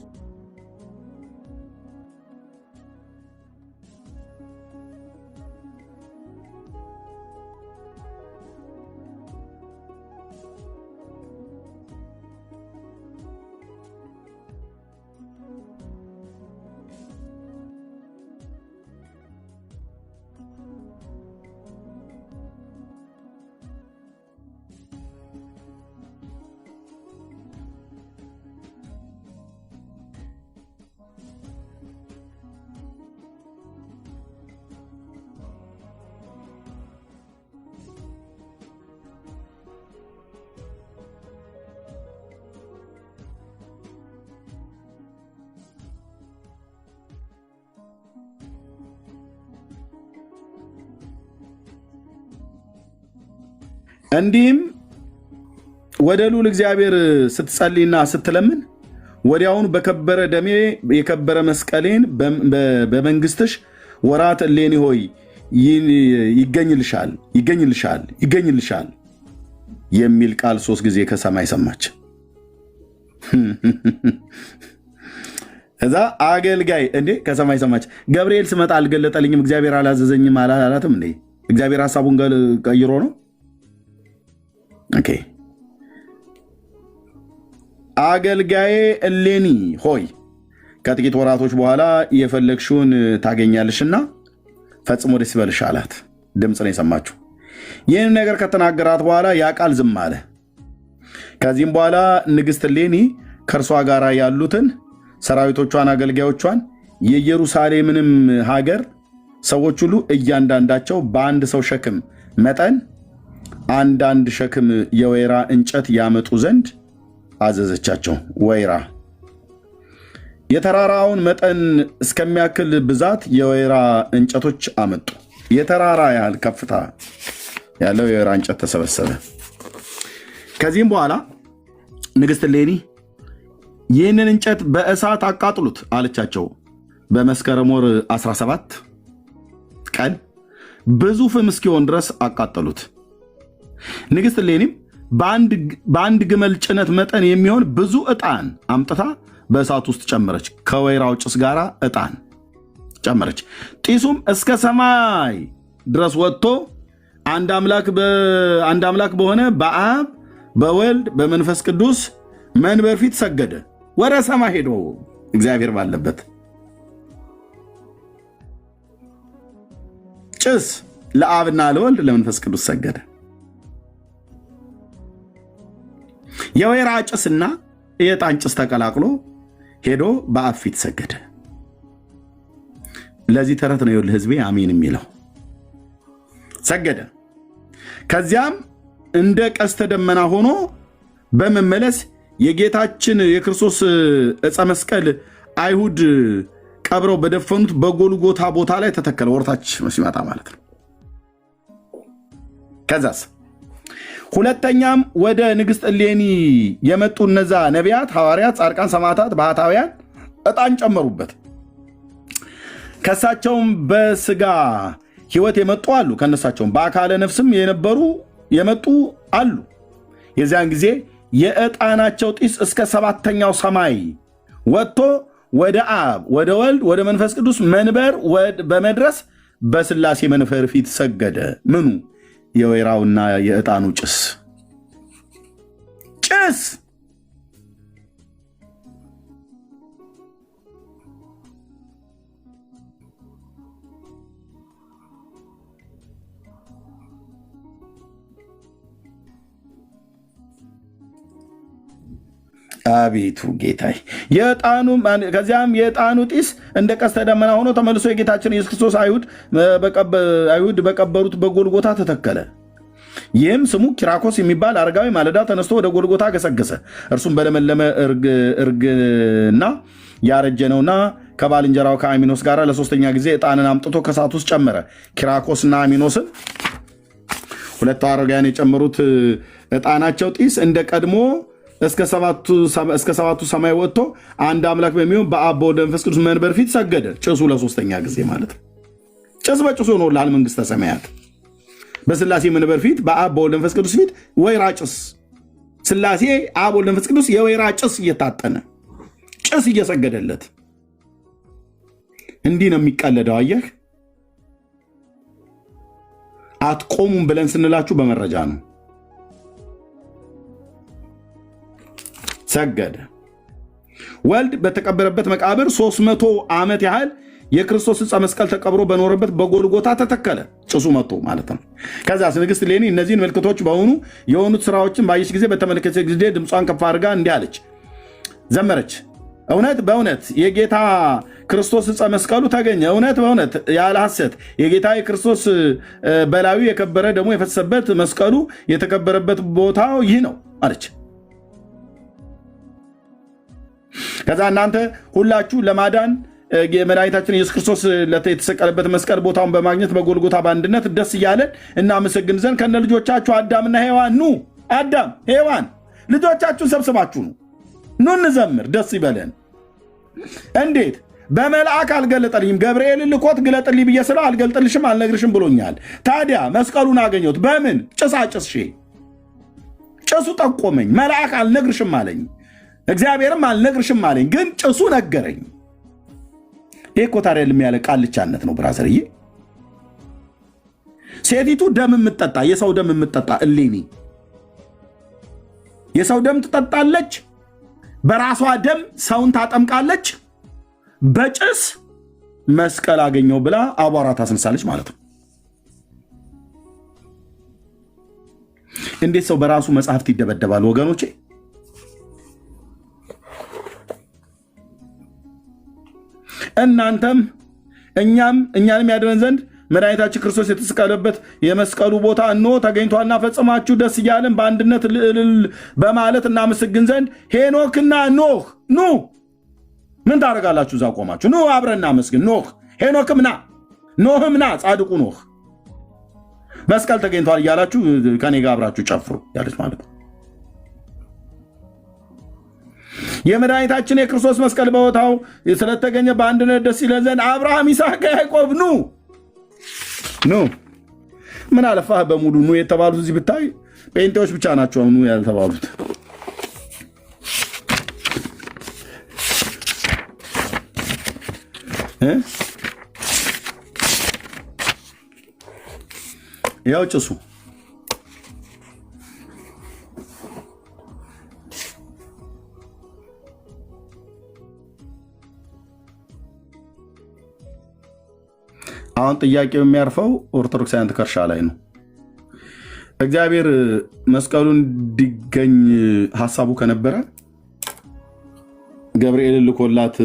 እንዲህም ወደ ልዑል እግዚአብሔር ስትጸልይና ስትለምን ወዲያውኑ በከበረ ደሜ የከበረ መስቀሌን በመንግስትሽ ወራት እሌኒ ሆይ ይገኝልሻል የሚል ቃል 3 ጊዜ ከሰማይ ሰማች። እዛ አገልጋይ እንዴ ከሰማይ ሰማች። ገብርኤል ስመጣ አልገለጠልኝም፣ እግዚአብሔር አላዘዘኝም አላላትም እንዴ? እግዚአብሔር ሐሳቡን ቀይሮ ነው? ኦኬ። አገልጋዬ እሌኒ ሆይ ከጥቂት ወራቶች በኋላ የፈለግሽውን ታገኛለሽና ፈጽሞ ደስ ይበልሽ አላት። ድምፅ ነው የሰማችሁ። ይህን ነገር ከተናገራት በኋላ ያ ቃል ዝም አለ። ከዚህም በኋላ ንግሥት እሌኒ ከእርሷ ጋር ያሉትን ሰራዊቶቿን፣ አገልጋዮቿን፣ የኢየሩሳሌምንም ሀገር ሰዎች ሁሉ እያንዳንዳቸው በአንድ ሰው ሸክም መጠን አንዳንድ ሸክም የወይራ እንጨት ያመጡ ዘንድ አዘዘቻቸው። ወይራ የተራራውን መጠን እስከሚያክል ብዛት የወይራ እንጨቶች አመጡ። የተራራ ያህል ከፍታ ያለው የወይራ እንጨት ተሰበሰበ። ከዚህም በኋላ ንግሥት እሌኒ ይህንን እንጨት በእሳት አቃጥሉት አለቻቸው። በመስከረም ወር 17 ቀን ብዙ ፍም እስኪሆን ድረስ አቃጠሉት። ንግሥት እሌኒም በአንድ ግመል ጭነት መጠን የሚሆን ብዙ ዕጣን አምጥታ በእሳት ውስጥ ጨመረች። ከወይራው ጭስ ጋር ዕጣን ጨመረች። ጢሱም እስከ ሰማይ ድረስ ወጥቶ አንድ አምላክ በሆነ በአብ በወልድ በመንፈስ ቅዱስ መንበር ፊት ሰገደ። ወደ ሰማይ ሄዶ እግዚአብሔር ባለበት ጭስ ለአብና ለወልድ ለመንፈስ ቅዱስ ሰገደ። የወይራ ጭስና የዕጣን ጭስ ተቀላቅሎ ሄዶ በአብ ፊት ሰገደ። ለዚህ ተረት ነው የወልድ ህዝቤ አሜን የሚለው። ሰገደ። ከዚያም እንደ ቀስተ ደመና ሆኖ በመመለስ የጌታችን የክርስቶስ ዕፀ መስቀል አይሁድ ቀብረው በደፈኑት በጎልጎታ ቦታ ላይ ተተከለ። ወርታች ሲመጣ ማለት ነው። ከዛስ ሁለተኛም ወደ ንግሥት እሌኒ የመጡ እነዛ ነቢያት፣ ሐዋርያት፣ ጻድቃን፣ ሰማዕታት፣ ባህታውያን ዕጣን ጨመሩበት። ከሳቸውም በስጋ ሕይወት የመጡ አሉ፣ ከነሳቸውም በአካለ ነፍስም የመጡ አሉ። የዚያን ጊዜ የዕጣናቸው ጢስ እስከ ሰባተኛው ሰማይ ወጥቶ ወደ አብ ወደ ወልድ ወደ መንፈስ ቅዱስ መንበር በመድረስ በሥላሴ መንበር ፊት ሰገደ። ምኑ? የወይራውና የዕጣኑ ጭስ አቤቱ ጌታዬ። ከዚያም የዕጣኑ ጢስ እንደ ቀስተ ደመና ሆኖ ተመልሶ የጌታችን ኢየሱስ ክርስቶስ አይሁድ በቀበሩት በጎልጎታ ተተከለ። ይህም ስሙ ኪራኮስ የሚባል አረጋዊ ማለዳ ተነስቶ ወደ ጎልጎታ ገሰገሰ። እርሱም በለመለመ እርግና ያረጀ ነውና ከባልንጀራው ከአሚኖስ ጋር ለሶስተኛ ጊዜ ዕጣንን አምጥቶ ከእሳት ውስጥ ጨመረ። ኪራኮስና አሚኖስን ሁለቱ አረጋውያን የጨመሩት ዕጣናቸው ጢስ እንደ ቀድሞ እስከ ሰባቱ ሰማይ ወጥቶ አንድ አምላክ በሚሆን በአብ በወልድ በመንፈስ ቅዱስ መንበር ፊት ሰገደ። ጭሱ ለሶስተኛ ጊዜ ማለት ነው። ጭስ በጭሱ ሆኖልሃል መንግሥተ ሰማያት። በሥላሴ መንበር ፊት በአብ በወልድ በመንፈስ ቅዱስ ፊት ወይራ ጭስ፣ ሥላሴ አብ ወልድ መንፈስ ቅዱስ የወይራ ጭስ እየታጠነ ጭስ እየሰገደለት እንዲህ ነው የሚቀለደው። አየህ፣ አትቆሙም ብለን ስንላችሁ በመረጃ ነው። ሰገደ። ወልድ በተቀበረበት መቃብር 300 ዓመት ያህል የክርስቶስ ዕፀ መስቀል ተቀብሮ በኖረበት በጎልጎታ ተተከለ። ጭሱ መጥቶ ማለት ነው። ከዛስ ንግሥት እሌኒ እነዚህን ምልክቶች የሆኑት ስራዎችን ባየች ጊዜ በተመለከተች ጊዜ ድምጿን ከፍ አድርጋ እንዲህ አለች፣ ዘመረች። እውነት በእውነት የጌታ ክርስቶስ ዕፀ መስቀሉ ተገኘ። እውነት በእውነት ያለ ሐሰት የጌታ የክርስቶስ በላዩ የከበረ ደሙ የፈሰሰበት መስቀሉ የተከበረበት ቦታው ይህ ነው አለች። ከዛ እናንተ ሁላችሁ ለማዳን የመድኃኒታችን ኢየሱስ ክርስቶስ የተሰቀለበት መስቀል ቦታውን በማግኘት በጎልጎታ በአንድነት ደስ እያለን እናመሰግን ዘንድ ከነ ልጆቻችሁ አዳምና ሔዋን አዳም ሔዋን ልጆቻችሁን ሰብስባችሁ ኑ እንዘምር፣ ደስ ይበለን። እንዴት? በመልአክ አልገለጠልኝም። ገብርኤል ልኮት ግለጥልኝ ብዬ ስለው አልገልጥልሽም አልነግርሽም ብሎኛል። ታዲያ መስቀሉን አገኘሁት በምን? ጭሳጭስ ጭሱ ጠቆመኝ። መልአክ አልነግርሽም አለኝ፣ እግዚአብሔርም አልነግርሽም አለኝ፣ ግን ጭሱ ነገረኝ። ይህ እኮ ታዲያ ያለ ቃልቻነት ነው ብራዘርዬ። ሴቲቱ ደም የምትጠጣ የሰው ደም የምትጠጣ እሌኒ የሰው ደም ትጠጣለች፣ በራሷ ደም ሰውን ታጠምቃለች፣ በጭስ መስቀል አገኘው ብላ አቧራ ታስነሳለች ማለት ነው። እንዴት ሰው በራሱ መጽሐፍት ይደበደባል ወገኖቼ? እናንተም እኛንም ያድነን ዘንድ መድኃኒታችን ክርስቶስ የተሰቀለበት የመስቀሉ ቦታ እንሆ ተገኝቷልና ፈጽማችሁ ደስ እያለን በአንድነት እልል በማለት እናመሰግን ዘንድ ሄኖክና ኖህ ምን ታደርጋላችሁ? እዛ ቆማችሁ አብረን እናመስግን። ሄኖክም ኖህም ጻድቁ ኖህ መስቀል ተገኝቷል እያላችሁ ከኔ ጋር አብራችሁ ጨፍሩ ያለች ማለት ነው። የመድኃኒታችን የክርስቶስ መስቀል በቦታው ስለተገኘ በአንድነት ደስ ይለን ዘንድ አብርሃም፣ ይስሐቅ፣ ያዕቆብ ምን አለፋህ በሙሉ የተባሉት እዚህ ብታይ ጴንጤዎች ብቻ ናቸው ያልተባሉት። ያው ጭሱ አሁን ጥያቄው የሚያርፈው ኦርቶዶክሳውያን ትከሻ ላይ ነው። እግዚአብሔር መስቀሉ እንዲገኝ ሐሳቡ ከነበረ ገብርኤል ልኮላት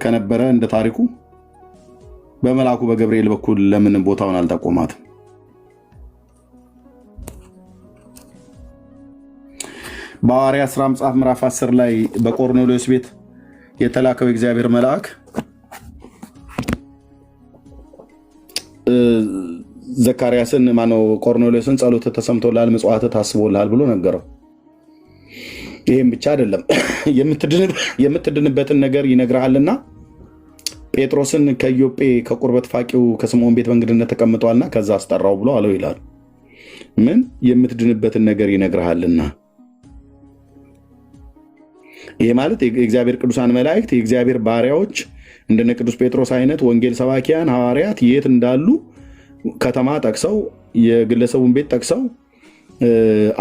ከነበረ እንደ ታሪኩ በመልአኩ በገብርኤል በኩል ለምን ቦታውን አልጠቆማትም? በሐዋርያት ሥራ መጽሐፍ ምዕራፍ 10 ላይ በቆርኔሌዎስ ቤት የተላከው የእግዚአብሔር መልአክ ዘካርያስን ማነው ቆርኔሌዎስን ጸሎት ተሰምቶልሃል፣ ምጽዋት ታስቦልሃል ብሎ ነገረው። ይህም ብቻ አይደለም፣ የምትድንበትን ነገር ይነግርሃልና ጴጥሮስን ከኢዮጴ ከቁርበት ፋቂው ከስምዖን ቤት በእንግድነት ተቀምጧልና ከዛ አስጠራው ብሎ አለው ይላል። ምን የምትድንበትን ነገር ይነግርሃልና። ይሄ ማለት የእግዚአብሔር ቅዱሳን መላእክት የእግዚአብሔር ባሪያዎች እንደነ ቅዱስ ጴጥሮስ አይነት ወንጌል ሰባኪያን ሐዋርያት የት እንዳሉ ከተማ ጠቅሰው የግለሰቡን ቤት ጠቅሰው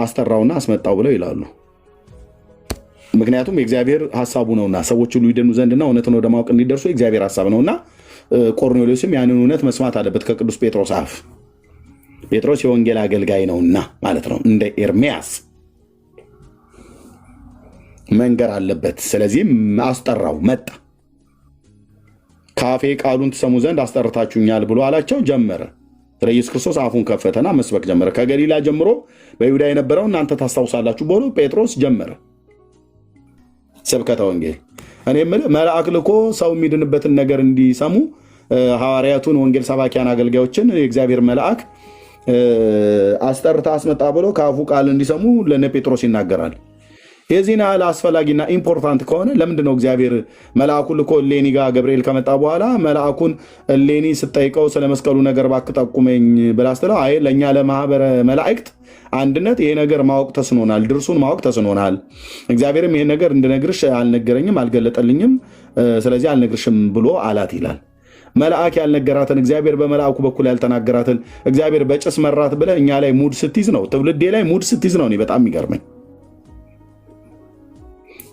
አስጠራውና አስመጣው ብለው ይላሉ። ምክንያቱም የእግዚአብሔር ሐሳቡ ነውና ሰዎች ሁሉ ይድኑ ዘንድና እውነትን ወደ ማወቅ እንዲደርሱ የእግዚአብሔር ሐሳብ ነውና ቆርኔሌዎስም ያንን እውነት መስማት አለበት ከቅዱስ ጴጥሮስ አፍ። ጴጥሮስ የወንጌል አገልጋይ ነውና ማለት ነው። እንደ ኤርሚያስ መንገር አለበት። ስለዚህም አስጠራው፣ መጣ። ካፌ ቃሉን ትሰሙ ዘንድ አስጠርታችሁኛል ብሎ አላቸው። ጀመረ። ስለ ኢየሱስ ክርስቶስ አፉን ከፈተና መስበክ ጀመረ። ከገሊላ ጀምሮ በይሁዳ የነበረው እናንተ ታስታውሳላችሁ ብሎ ጴጥሮስ ጀመረ ስብከተ ወንጌል። እኔ የምልህ መልአክ ልኮ ሰው የሚድንበትን ነገር እንዲሰሙ ሐዋርያቱን ወንጌል ሰባኪያን አገልጋዮችን የእግዚአብሔር መልአክ አስጠርታ አስመጣ ብሎ ከአፉ ቃል እንዲሰሙ ለነ ጴጥሮስ ይናገራል። የዚህን ያህል አስፈላጊና ኢምፖርታንት ከሆነ ለምንድነው እግዚአብሔር መልአኩን ልኮ እሌኒ ጋር ገብርኤል ከመጣ በኋላ መልአኩን እሌኒ ስጠይቀው ስለ መስቀሉ ነገር እባክህ ጠቁመኝ ብላ ስትለው አይ ለእኛ ለማህበረ መላእክት አንድነት ይሄ ነገር ማወቅ ተስኖናል፣ ድርሱን ማወቅ ተስኖናል። እግዚአብሔርም ይሄ ነገር እንድነግርሽ አልነገረኝም፣ አልገለጠልኝም፣ ስለዚህ አልነግርሽም ብሎ አላት ይላል። መልአክ ያልነገራትን እግዚአብሔር በመልአኩ በኩል ያልተናገራትን እግዚአብሔር በጭስ መራት ብለህ እኛ ላይ ሙድ ስትይዝ ነው፣ ትውልዴ ላይ ሙድ ስትይዝ ነው። እኔ በጣም የሚገርመኝ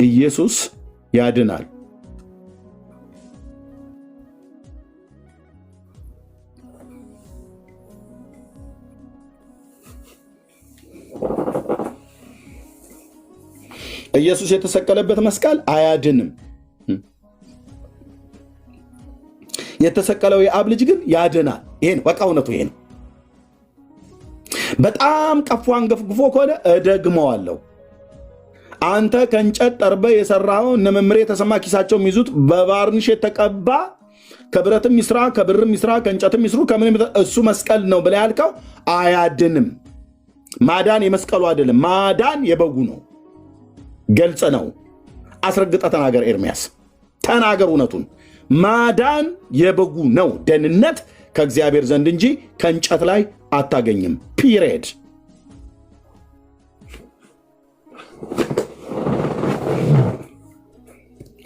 ኢየሱስ ያድናል። ኢየሱስ የተሰቀለበት መስቀል አያድንም። የተሰቀለው የአብ ልጅ ግን ያድናል። ይሄን በቃ እውነቱ ይሄ ነው። በጣም ቀፎ አንገፍግፎ ከሆነ እደግመዋለሁ። አንተ ከእንጨት ጠርበ የሰራው እነ መምሬ የተሰማ ኪሳቸው የሚይዙት በባርኒሽ የተቀባ ከብረትም ይስራ ከብርም ይስራ ከእንጨትም ይስሩ ከምንም እሱ መስቀል ነው ብለህ ያልከው አያድንም። ማዳን የመስቀሉ አይደለም፣ ማዳን የበጉ ነው። ገልጽ ነው። አስረግጠ ተናገር ኤርሚያስ፣ ተናገር እውነቱን። ማዳን የበጉ ነው። ደህንነት ከእግዚአብሔር ዘንድ እንጂ ከእንጨት ላይ አታገኝም። ፒሪየድ።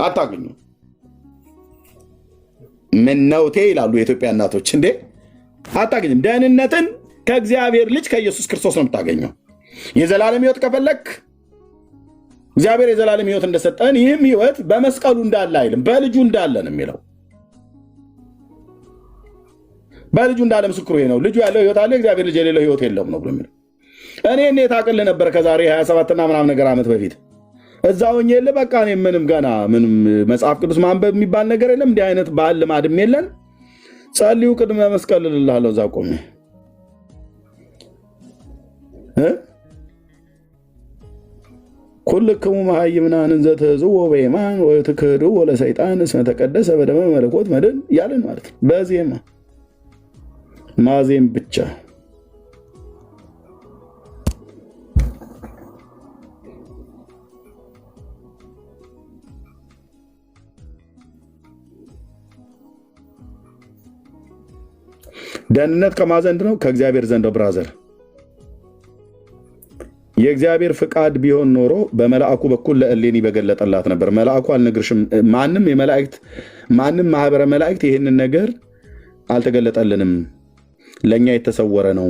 አታገኙ። ምን ነውቴ ይላሉ የኢትዮጵያ እናቶች። እንዴ አታገኝም። ደህንነትን ከእግዚአብሔር ልጅ ከኢየሱስ ክርስቶስ ነው የምታገኘው። የዘላለም ሕይወት ከፈለክ እግዚአብሔር የዘላለም ሕይወት እንደሰጠን ይህም ሕይወት በመስቀሉ እንዳለ አይልም፣ በልጁ እንዳለ ነው የሚለው። በልጁ እንዳለ ምስክሩ ይሄ ነው። ልጁ ያለው ሕይወት አለ፣ እግዚአብሔር ልጅ የሌለው ሕይወት የለውም ነው ብሎ የሚለው። እኔ ታቅል ነበር ከዛሬ 27 እና ምናምን ነገር ዓመት በፊት እዛው ሆኜ በቃ እኔ ምንም ገና ምንም መጽሐፍ ቅዱስ ማንበብ የሚባል ነገር የለም። እንዲህ አይነት ባህል ልማድም የለን። ጸልዩ ቅድመ መስቀል እልልሃለሁ እዛ ቆሜ ኩልክሙ መሃይምናን እንዘ ተሕዝዎ በየማን ወትክህዱ ለሰይጣን እስመ ተቀደሰ በደመ መለኮት መድን እያለን ማለት ነው። በዜማ ማዜም ብቻ ደህንነት ከማን ዘንድ ነው? ከእግዚአብሔር ዘንድ ነው። ብራዘር የእግዚአብሔር ፍቃድ ቢሆን ኖሮ በመልአኩ በኩል ለእሌኒ በገለጠላት ነበር። መልአኩ አልነግርሽም፣ ማንም ማህበረ መላእክት ይህንን ነገር አልተገለጠልንም። ለኛ የተሰወረ ነው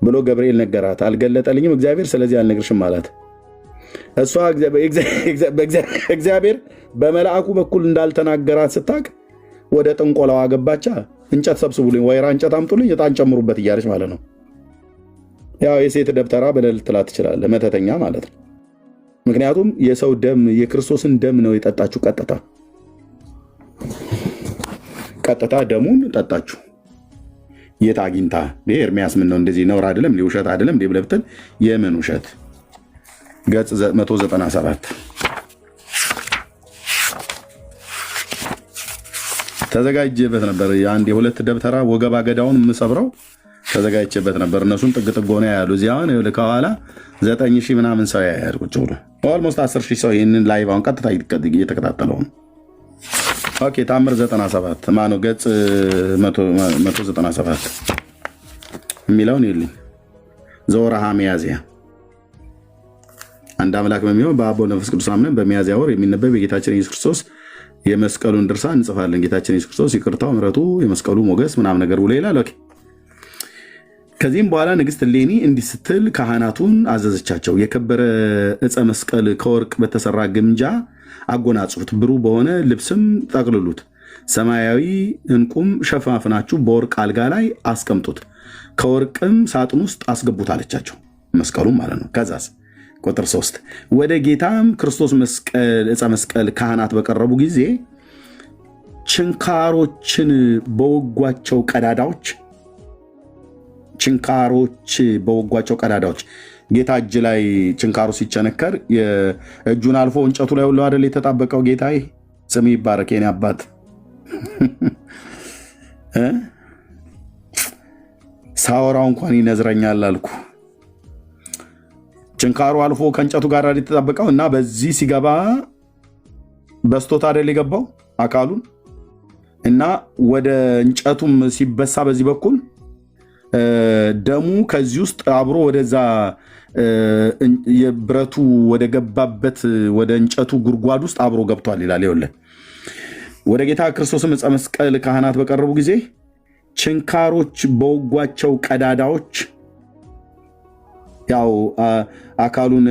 ብሎ ገብርኤል ነገራት። አልገለጠልኝም እግዚአብሔር፣ ስለዚህ አልነግርሽም አላት። እሷ እግዚአብሔር በመልአኩ በኩል እንዳልተናገራት ስታቅ ወደ ጥንቆላዋ ገባቻ። እንጨት ሰብስቡልኝ፣ ወይራ እንጨት አምጡልኝ፣ ዕጣን ጨምሩበት እያለች ማለት ነው። ያው የሴት ደብተራ ብለህ ልትላት ትችላለህ፣ መተተኛ ማለት ነው። ምክንያቱም የሰው ደም የክርስቶስን ደም ነው የጠጣችሁ። ቀጥታ ደሙን ጠጣችሁ። የት አግኝታ ኤርሚያስ ምን ነው እንደዚህ ነውር አይደለም ውሸት አይደለም ብለህ ብትል የምን ውሸት? ገጽ 197 ተዘጋጀበት ነበር። የአንድ የሁለት ደብተራ ወገባ ገዳውን የምሰብረው ተዘጋጀበት ነበር። እነሱም ጥግ ጥግ ሆነ ያሉ እዚያውን ከኋላ 9,000 ምናምን ሰው ያያል ቁጭ ብሎ ኦልሞስት 10,000 ሰው ይህንን ላይቭ አሁን ቀጥታ እየተከታተለው ነው። ኦኬ ታምር 97 ማነው ገጽ 197 የሚለውን ይልኝ ዘወርሃ ሚያዝያ አንድ አምላክ በሚሆን በአብ ወወልድ ወመንፈስ ቅዱስ አምነን በሚያዝያ ወር የሚነበብ የጌታችን ኢየሱስ ክርስቶስ የመስቀሉን ድርሳን እንጽፋለን። ጌታችን ኢየሱስ ክርስቶስ ይቅርታው ምሕረቱ የመስቀሉ ሞገስ ምናምን ነገር ብሎ ይላል። ኦኬ ከዚህም በኋላ ንግሥት እሌኒ እንዲህ ስትል ካህናቱን አዘዘቻቸው። የከበረ ዕፀ መስቀል ከወርቅ በተሰራ ግምጃ አጎናጽፉት፣ ብሩህ በሆነ ልብስም ጠቅልሉት፣ ሰማያዊ ዕንቁም ሸፋፍናችሁ በወርቅ አልጋ ላይ አስቀምጡት፣ ከወርቅም ሳጥን ውስጥ አስገቡት አለቻቸው። መስቀሉም ማለት ነው። ከዛስ ቁጥር 3 ወደ ጌታም ክርስቶስ ዕፀ መስቀል ካህናት በቀረቡ ጊዜ ችንካሮችን በወጓቸው ቀዳዳዎች ጌታ እጅ ላይ ችንካሩ ሲቸነከር እጁን አልፎ እንጨቱ ላይ ሁሉ አይደል የተጣበቀው። ጌታዬ ስም ይባረክ የኔ አባት። ሳወራው እንኳን ይነዝረኛል አልኩ። ችንካሩ አልፎ ከእንጨቱ ጋር የተጣበቀው እና በዚህ ሲገባ በስቶት አይደል የገባው አካሉን እና ወደ እንጨቱም ሲበሳ በዚህ በኩል ደሙ ከዚህ ውስጥ አብሮ ወደዛ የብረቱ ወደ ገባበት ወደ እንጨቱ ጉድጓድ ውስጥ አብሮ ገብቷል ይላል። ይኸውልህ ወደ ጌታ ክርስቶስም ዕፀ መስቀል ካህናት በቀረቡ ጊዜ ችንካሮች በወጓቸው ቀዳዳዎች ያው አካሉን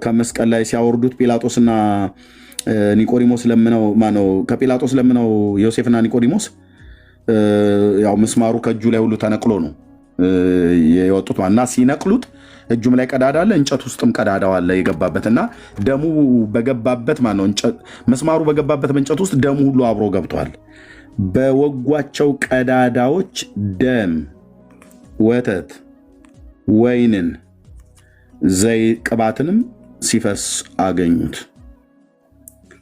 ከመስቀል ላይ ሲያወርዱት ጲላጦስና ኒቆዲሞስ ለምነው ማነው ከጲላጦስ ለምነው ዮሴፍና ኒቆዲሞስ ያው ምስማሩ ከእጁ ላይ ሁሉ ተነቅሎ ነው የወጡት እና ሲነቅሉት እጁም ላይ ቀዳዳ አለ፣ እንጨት ውስጥም ቀዳዳው አለ የገባበትና ደሙ በገባበት ማነው ምስማሩ በገባበት እንጨት ውስጥ ደሙ ሁሉ አብሮ ገብቷል። በወጓቸው ቀዳዳዎች ደም፣ ወተት፣ ወይንን፣ ዘይት፣ ቅባትንም ሲፈስ አገኙት።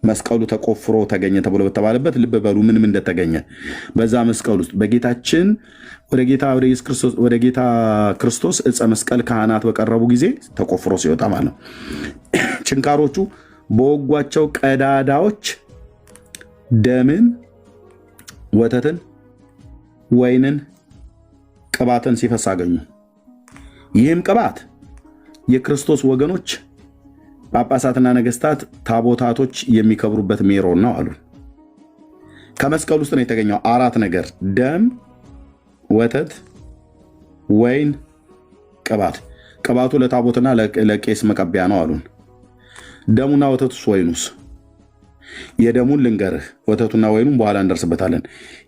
መስቀሉ ተቆፍሮ ተገኘ ተብሎ በተባለበት ልብ በሉ ምንም እንደተገኘ በዛ መስቀል ውስጥ በጌታችን ወደ ጌታ ክርስቶስ ዕፀ መስቀል ካህናት በቀረቡ ጊዜ ተቆፍሮ ሲወጣ ማለት ነው። ችንካሮቹ በወጓቸው ቀዳዳዎች ደምን፣ ወተትን፣ ወይንን፣ ቅባትን ሲፈስ አገኙ። ይህም ቅባት የክርስቶስ ወገኖች ጳጳሳትና ነገስታት ታቦታቶች የሚከብሩበት ሜሮን ነው አሉ። ከመስቀል ውስጥ ነው የተገኘው 4 ነገር ደም፣ ወተት፣ ወይን፣ ቅባት። ቅባቱ ለታቦትና ለቄስ መቀቢያ ነው አሉን። ደሙና ወተቱስ ወይኑስ? የደሙን ልንገርህ፣ ወተቱና ወይኑን በኋላ እንደርስበታለን።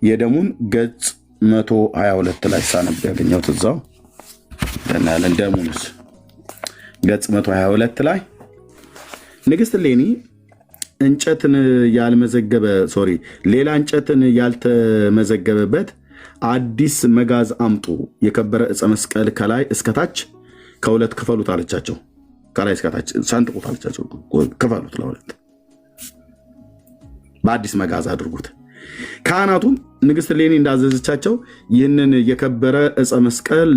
የደሙን ገጽ 122 ላይ ሳነብ ያገኘሁት እዛው እናያለን። ደሙንስ ገጽ 122 ላይ ንግሥት እሌኒ እንጨትን ሌላ እንጨትን ያልተመዘገበበት አዲስ መጋዝ አምጡ፣ የከበረ ዕፀ መስቀል ከላይ እስከታች ከሁለት ክፈሉት አለቻቸው። ከላይ እስከታች ሰንጥቁት አለቻቸው። ክፈሉት ለሁለት፣ በአዲስ መጋዝ አድርጉት። ካህናቱም ንግሥት እሌኒ እንዳዘዘቻቸው ይህንን የከበረ ዕፀ መስቀል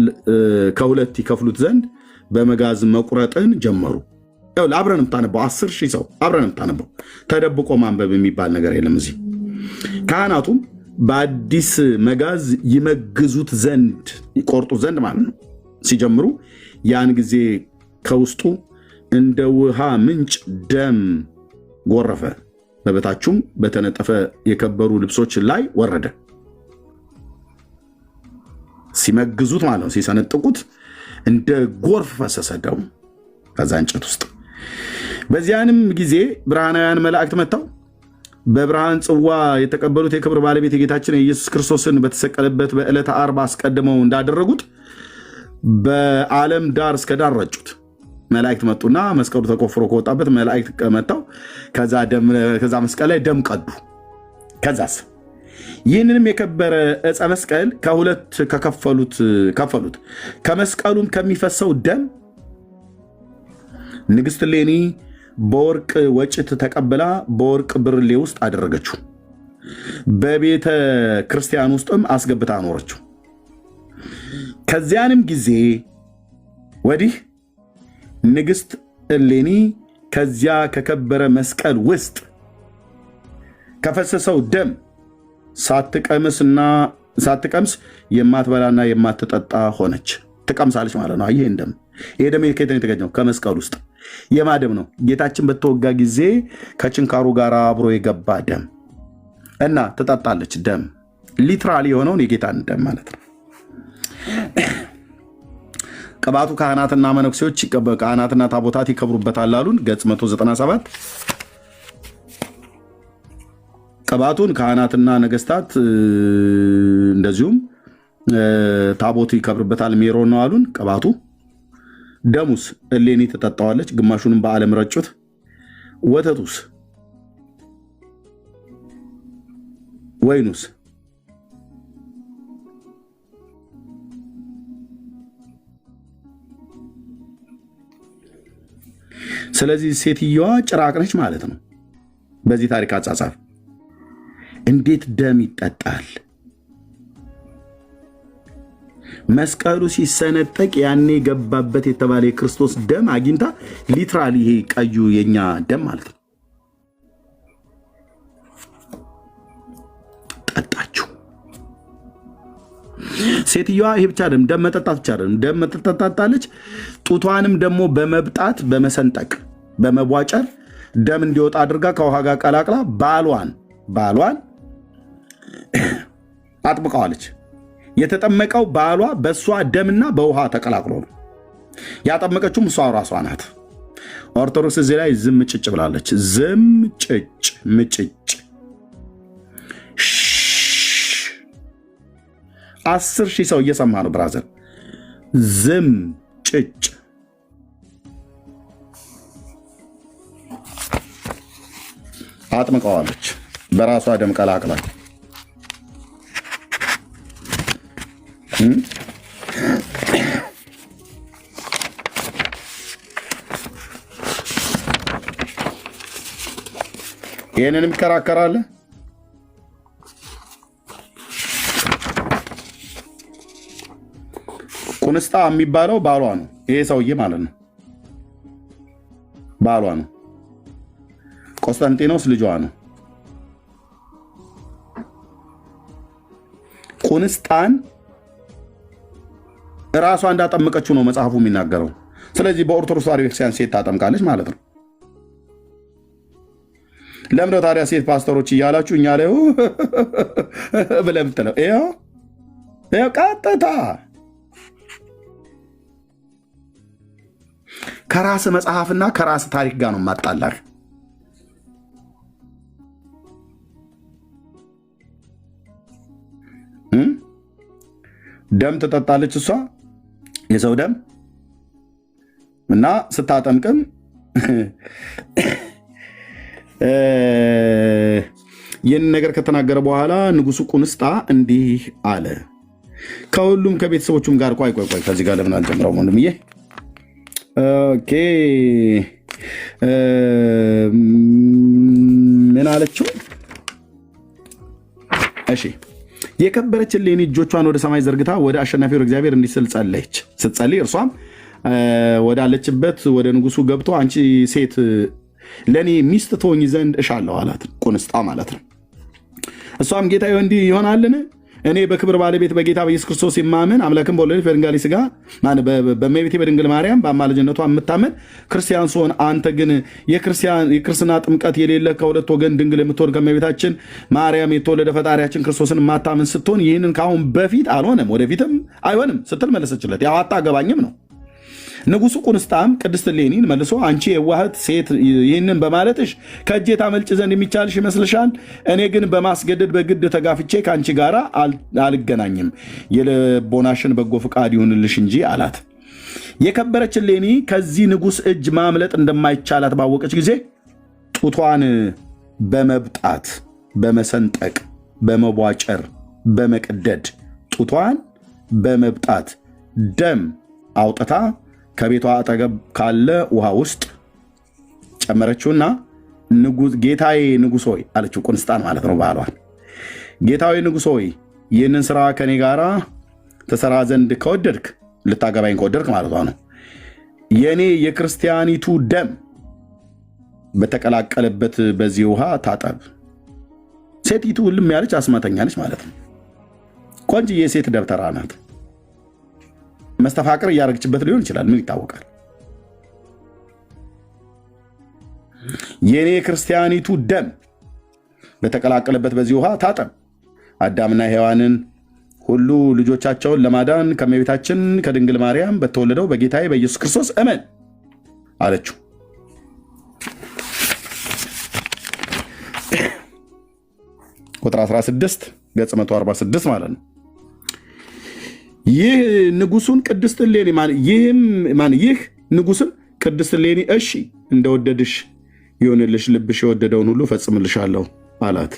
ከሁለት ይከፍሉት ዘንድ በመጋዝ መቁረጥን ጀመሩ። አብረን የምታነበው 10,000 ሰው አብረን የምታነበው ተደብቆ ማንበብ የሚባል ነገር የለም እዚህ። ካህናቱም በአዲስ መጋዝ ይመግዙት ዘንድ ይቆርጡት ዘንድ ማለት ነው ሲጀምሩ ያን ጊዜ ከውስጡ እንደ ውሃ ምንጭ ደም ጎረፈ፣ በበታቹም በተነጠፈ የከበሩ ልብሶች ላይ ወረደ። ሲመግዙት ማለት ነው፣ ሲሰነጥቁት እንደ ጎርፍ ፈሰሰ ደሙ ከዛ እንጨት ውስጥ። በዚያንም ጊዜ ብርሃናውያን መላእክት መጥተው በብርሃን ጽዋ የተቀበሉት የክብር ባለቤት የጌታችን የኢየሱስ ክርስቶስን በተሰቀለበት በዕለተ ዓርብ አስቀድመው እንዳደረጉት በዓለም ዳር እስከ ዳር ረጩት። መላእክት መጡና መስቀሉ ተቆፍሮ ከወጣበት መላእክት መጥተው ከዛ መስቀል ላይ ደም ቀዱ። ከዛስ ይህንንም የከበረ ዕፀ መስቀል ከሁለት ከፈሉት። ከመስቀሉም ከሚፈሰው ደም ንግሥት እሌኒ በወርቅ ወጭት ተቀብላ በወርቅ ብርሌ ውስጥ አደረገችው። በቤተ ክርስቲያን ውስጥም አስገብታ አኖረችው። ከዚያንም ጊዜ ወዲህ ንግሥት እሌኒ ከዚያ ከከበረ መስቀል ውስጥ ከፈሰሰው ደም ሳትቀምስ የማትበላና የማትጠጣ ሆነች። ትቀምሳለች ማለት ነው። ይሄ ደም ከየት ነው የተገኘው? ከመስቀል ውስጥ። የማደም ነው? ጌታችን በተወጋ ጊዜ ከችንካሩ ጋር አብሮ የገባ ደም እና ትጠጣለች። ደም ሊትራሊ የሆነውን የጌታን ደም ማለት ነው። ቅባቱ ካህናትና መነኩሴዎች ካህናትና ታቦታት ይከብሩበታል አሉን። ገጽ 197 ቅባቱን ካህናትና ነገስታት እንደዚሁም ታቦቱ ይከብርበታል ሜሮን ነው አሉን። ቅባቱ ደሙስ እሌኒ ትጠጣዋለች፣ ግማሹንም በዓለም ረጩት። ወተቱስ ወይኑስ ስለዚህ ሴትየዋ ጭራቅ ነች ማለት ነው። በዚህ ታሪክ አጻጻፍ እንዴት ደም ይጠጣል? መስቀሉ ሲሰነጠቅ ያኔ ገባበት የተባለ የክርስቶስ ደም አግኝታ ሊትራሊ ይሄ ቀዩ የኛ ደም ማለት ነው ጠጣችሁ። ሴትዮዋ ይሄ ብቻ ደም መጠጣት ብቻ ደም መጠጣታለች። ጡቷንም ደግሞ በመብጣት በመሰንጠቅ በመቧጨር ደም እንዲወጣ አድርጋ ከውሃ ጋር ቀላቅላ ባሏን አጥብቀዋለች። የተጠመቀው ባሏ በእሷ ደምና በውሃ ተቀላቅሎ ነው። ያጠመቀችውም እሷ ራሷ ናት። ኦርቶዶክስ እዚህ ላይ ዝም ጭጭ ብላለች። ዝም ጭጭ ምጭጭ 10,000 ሰው እየሰማ ነው ብራዘር። ዝም ጭጭ አጥምቀዋለች በራሷ ደም ቀላቅላ። ይህንንም ይከራከራል። ቁንስጣ የሚባለው ባሏ ነው። ይሄ ሰውዬ ማለት ነው ባሏ ነው። ቆስጠንጢኖስ ልጇ ነው። ቁንስጣን እራሷ እንዳጠመቀችው ነው መጽሐፉ የሚናገረው። ስለዚህ በኦርቶዶክስ ተዋሕዶ ቤተክርስቲያን ሴት ታጠምቃለች ማለት ነው። ለምነው ታዲያ ሴት ፓስተሮች እያላችሁ እኛ ላይ ብለህ የምትለው? ይኸው ቀጥታ ከራስ መጽሐፍና ከራስ ታሪክ ጋር ነው ማጣላህ። ደም ትጠጣለች እሷ የሰው ደም እና ስታጠምቅም ይህን ነገር ከተናገረ በኋላ ንጉሱ ቁንስጣ እንዲህ አለ። ከሁሉም ከቤተሰቦቹም ጋር ቆይ ከዚህ ጋር ለምን አልጀምረው ወንድምዬ? ኦኬ ምን አለችው? እሺ የከበረች እሌኒ እጆቿን ወደ ሰማይ ዘርግታ ወደ አሸናፊ ወደ እግዚአብሔር እንዲህ ስል ጸለየች። ስትጸልይ እርሷም ወዳለችበት ወደ ንጉሱ ገብቶ አንቺ ሴት ለእኔ ሚስት ትሆኝ ዘንድ እሻለሁ አላት። ቁንስጣ ማለት ነው። እሷም ጌታዬ እንዲህ ይሆናልን? እኔ በክብር ባለቤት በጌታ በኢየሱስ ክርስቶስ የማምን አምላክን በወለደች በድንጋሌ ሥጋ በእመቤቴ በድንግል ማርያም በአማላጅነቷ የምታምን ክርስቲያን ስሆን አንተ ግን የክርስትና ጥምቀት የሌለ ከሁለት ወገን ድንግል የምትሆን ከእመቤታችን ማርያም የተወለደ ፈጣሪያችን ክርስቶስን ማታምን ስትሆን ይህንን ከአሁን በፊት አልሆነም ወደፊትም አይሆንም ስትል መለሰችለት። ያው አታገባኝም ነው። ንጉሱ ቁንስጣም ቅድስት እሌኒን መልሶ አንቺ የዋህት ሴት ይህንን በማለትሽ ከእጄ ታመልጭ ዘንድ የሚቻልሽ ይመስልሻል? እኔ ግን በማስገደድ በግድ ተጋፍቼ ከአንቺ ጋር አልገናኝም። የልቦናሽን በጎ ፍቃድ ይሁንልሽ እንጂ አላት። የከበረች እሌኒ ከዚህ ንጉስ እጅ ማምለጥ እንደማይቻላት ባወቀች ጊዜ ጡቷን በመብጣት በመሰንጠቅ በመቧጨር በመቅደድ ጡቷን በመብጣት ደም አውጥታ ከቤቷ አጠገብ ካለ ውሃ ውስጥ ጨመረችውና ጌታዬ ንጉሥ ሆይ አለችው። ቁንስጣን ማለት ነው ባሏን። ጌታዬ ንጉሥ ሆይ ይህንን ስራ ከኔ ጋር ተሰራ ዘንድ ከወደድክ ልታገባኝ ከወደድክ ማለቷ ነው። የኔ የክርስቲያኒቱ ደም በተቀላቀለበት በዚህ ውሃ ታጠብ። ሴቲቱ ሁሉም ያለች አስማተኛ ነች ማለት ነው። ቆንጆ የሴት ደብተራ ናት። መስተፋቅር እያደረግችበት ሊሆን ይችላል። ምን ይታወቃል? የኔ ክርስቲያኒቱ ደም በተቀላቀለበት በዚህ ውሃ ታጠብ። አዳምና ሔዋንን ሁሉ ልጆቻቸውን ለማዳን ከእመቤታችን ከድንግል ማርያም በተወለደው በጌታዬ በኢየሱስ ክርስቶስ እመን አለችው። ቁጥር 16 ገጽ 146 ማለት ነው። ይህ ንጉሱን ቅድስት እሌኒ ይህ ንጉስን ቅድስት እሌኒ እሺ እንደወደድሽ ይሆንልሽ፣ ልብሽ የወደደውን ሁሉ ፈጽምልሻለሁ አላት።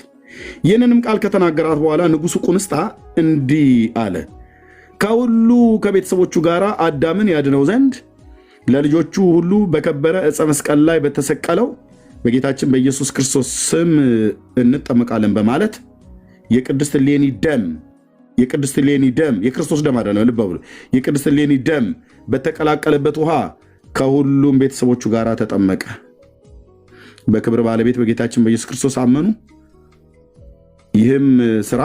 ይህንንም ቃል ከተናገራት በኋላ ንጉሱ ቁንስጣ እንዲህ አለ። ከሁሉ ከቤተሰቦቹ ጋር አዳምን ያድነው ዘንድ ለልጆቹ ሁሉ በከበረ ዕፀ መስቀል ላይ በተሰቀለው በጌታችን በኢየሱስ ክርስቶስ ስም እንጠመቃለን በማለት የቅድስት እሌኒ ደም የክርስቶስ ደም አይደለም፣ ልብ በሉ። የቅድስት እሌኒ ደም በተቀላቀለበት ውሃ ከሁሉም ቤተሰቦቹ ጋር ተጠመቀ። በክብር ባለቤት በጌታችን በኢየሱስ ክርስቶስ አመኑ። ይህም ስራ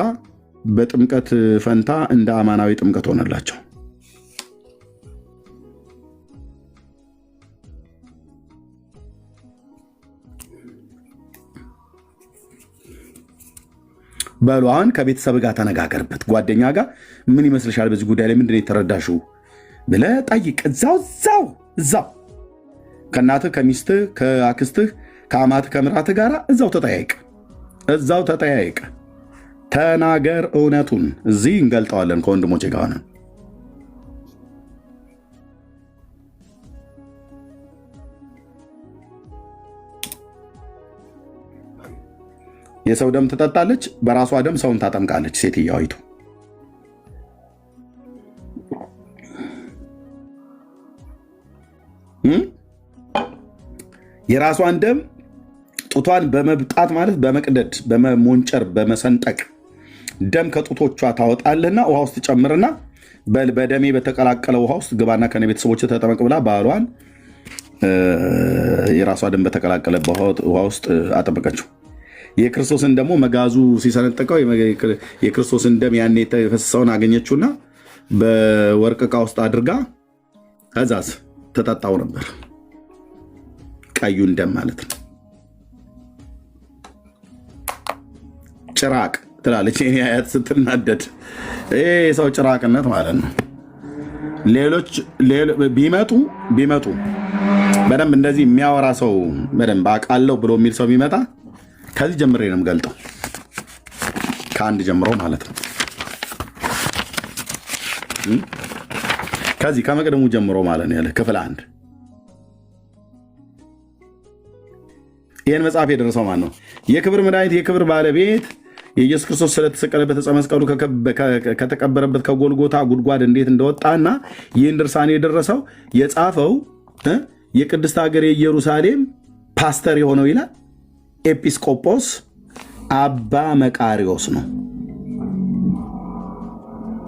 በጥምቀት ፈንታ እንደ አማናዊ ጥምቀት ሆነላቸው። በሉ አሁን ከቤተሰብ ጋር ተነጋገርበት። ጓደኛ ጋር ምን ይመስልሻል? በዚህ ጉዳይ ላይ ምንድነው የተረዳሽው ብለህ ጠይቅ። እዛው ከእናትህ ከሚስትህ ከአክስትህ ከአማትህ ከምራትህ ጋር እዛው ተጠያይቅ። ተናገር እውነቱን። እዚህ እንገልጠዋለን ከወንድሞቼ ጋር ነን። የሰው ደም ትጠጣለች፣ በራሷ ደም ሰውን ታጠምቃለች። ሴትየዋይቱ የራሷን ደም ጡቷን በመብጣት ማለት በመቅደድ በመሞንጨር በመሰንጠቅ ደም ከጡቶቿ ታወጣለና ውሃ ውስጥ ጨምርና በደሜ በተቀላቀለ ውሃ ውስጥ ግባና ከነ ቤተሰቦች ተጠመቅ ብላ ባሏን የራሷ ደም በተቀላቀለ ውሃ ውስጥ አጠመቀችው። የክርስቶስን ደግሞ መጋዙ ሲሰነጥቀው የክርስቶስን ደም ያኔ የተፈሰሰውን አገኘችውና በወርቅ ዕቃ ውስጥ አድርጋ ከዛስ ተጠጣው ነበር። ቀዩን ደም ማለት ነው። ጭራቅ ትላለች የኔ አያት ስትናደድ። ይሄ የሰው ጭራቅነት ማለት ነው። ሌሎች ቢመጡ በደንብ እንደዚህ የሚያወራ ሰው በደንብ አውቃለሁ ብሎ የሚል ሰው ቢመጣ ከዚህ ጀምሬ ነው የምገልጠው። ከአንድ ጀምሮ ማለት ነው። ከዚህ ከመቅደሙ ጀምሮ ማለት ነው ያለ ክፍል 1 ይህን መጽሐፍ የደረሰው ማን ነው? የክብር መድኃኒት የክብር ባለቤት የኢየሱስ ክርስቶስ ስለተሰቀለበት ዕፀ መስቀሉ ከተቀበረበት ከጎልጎታ ጉድጓድ እንዴት እንደወጣና ይህን ድርሳን የደረሰው የጻፈው የቅድስት ሀገር የኢየሩሳሌም ፓስተር የሆነው ይላል ኤጲስቆጶስ አባ መቃሪዎስ ነው።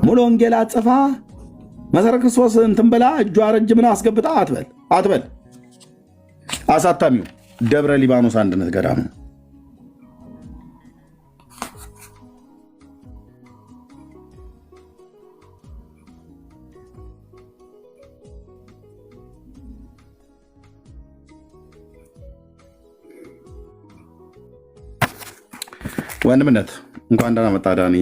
ሙሉ ወንጌል አጽፋ መሰረ ክርስቶስ እንትን ብላ እጇ ረጅምን አስገብታ አትበል። አሳታሚው ደብረ ሊባኖስ አንድነት ገዳም ነው። ወንድምነት እንኳን ደህና መጣ ዳኒ።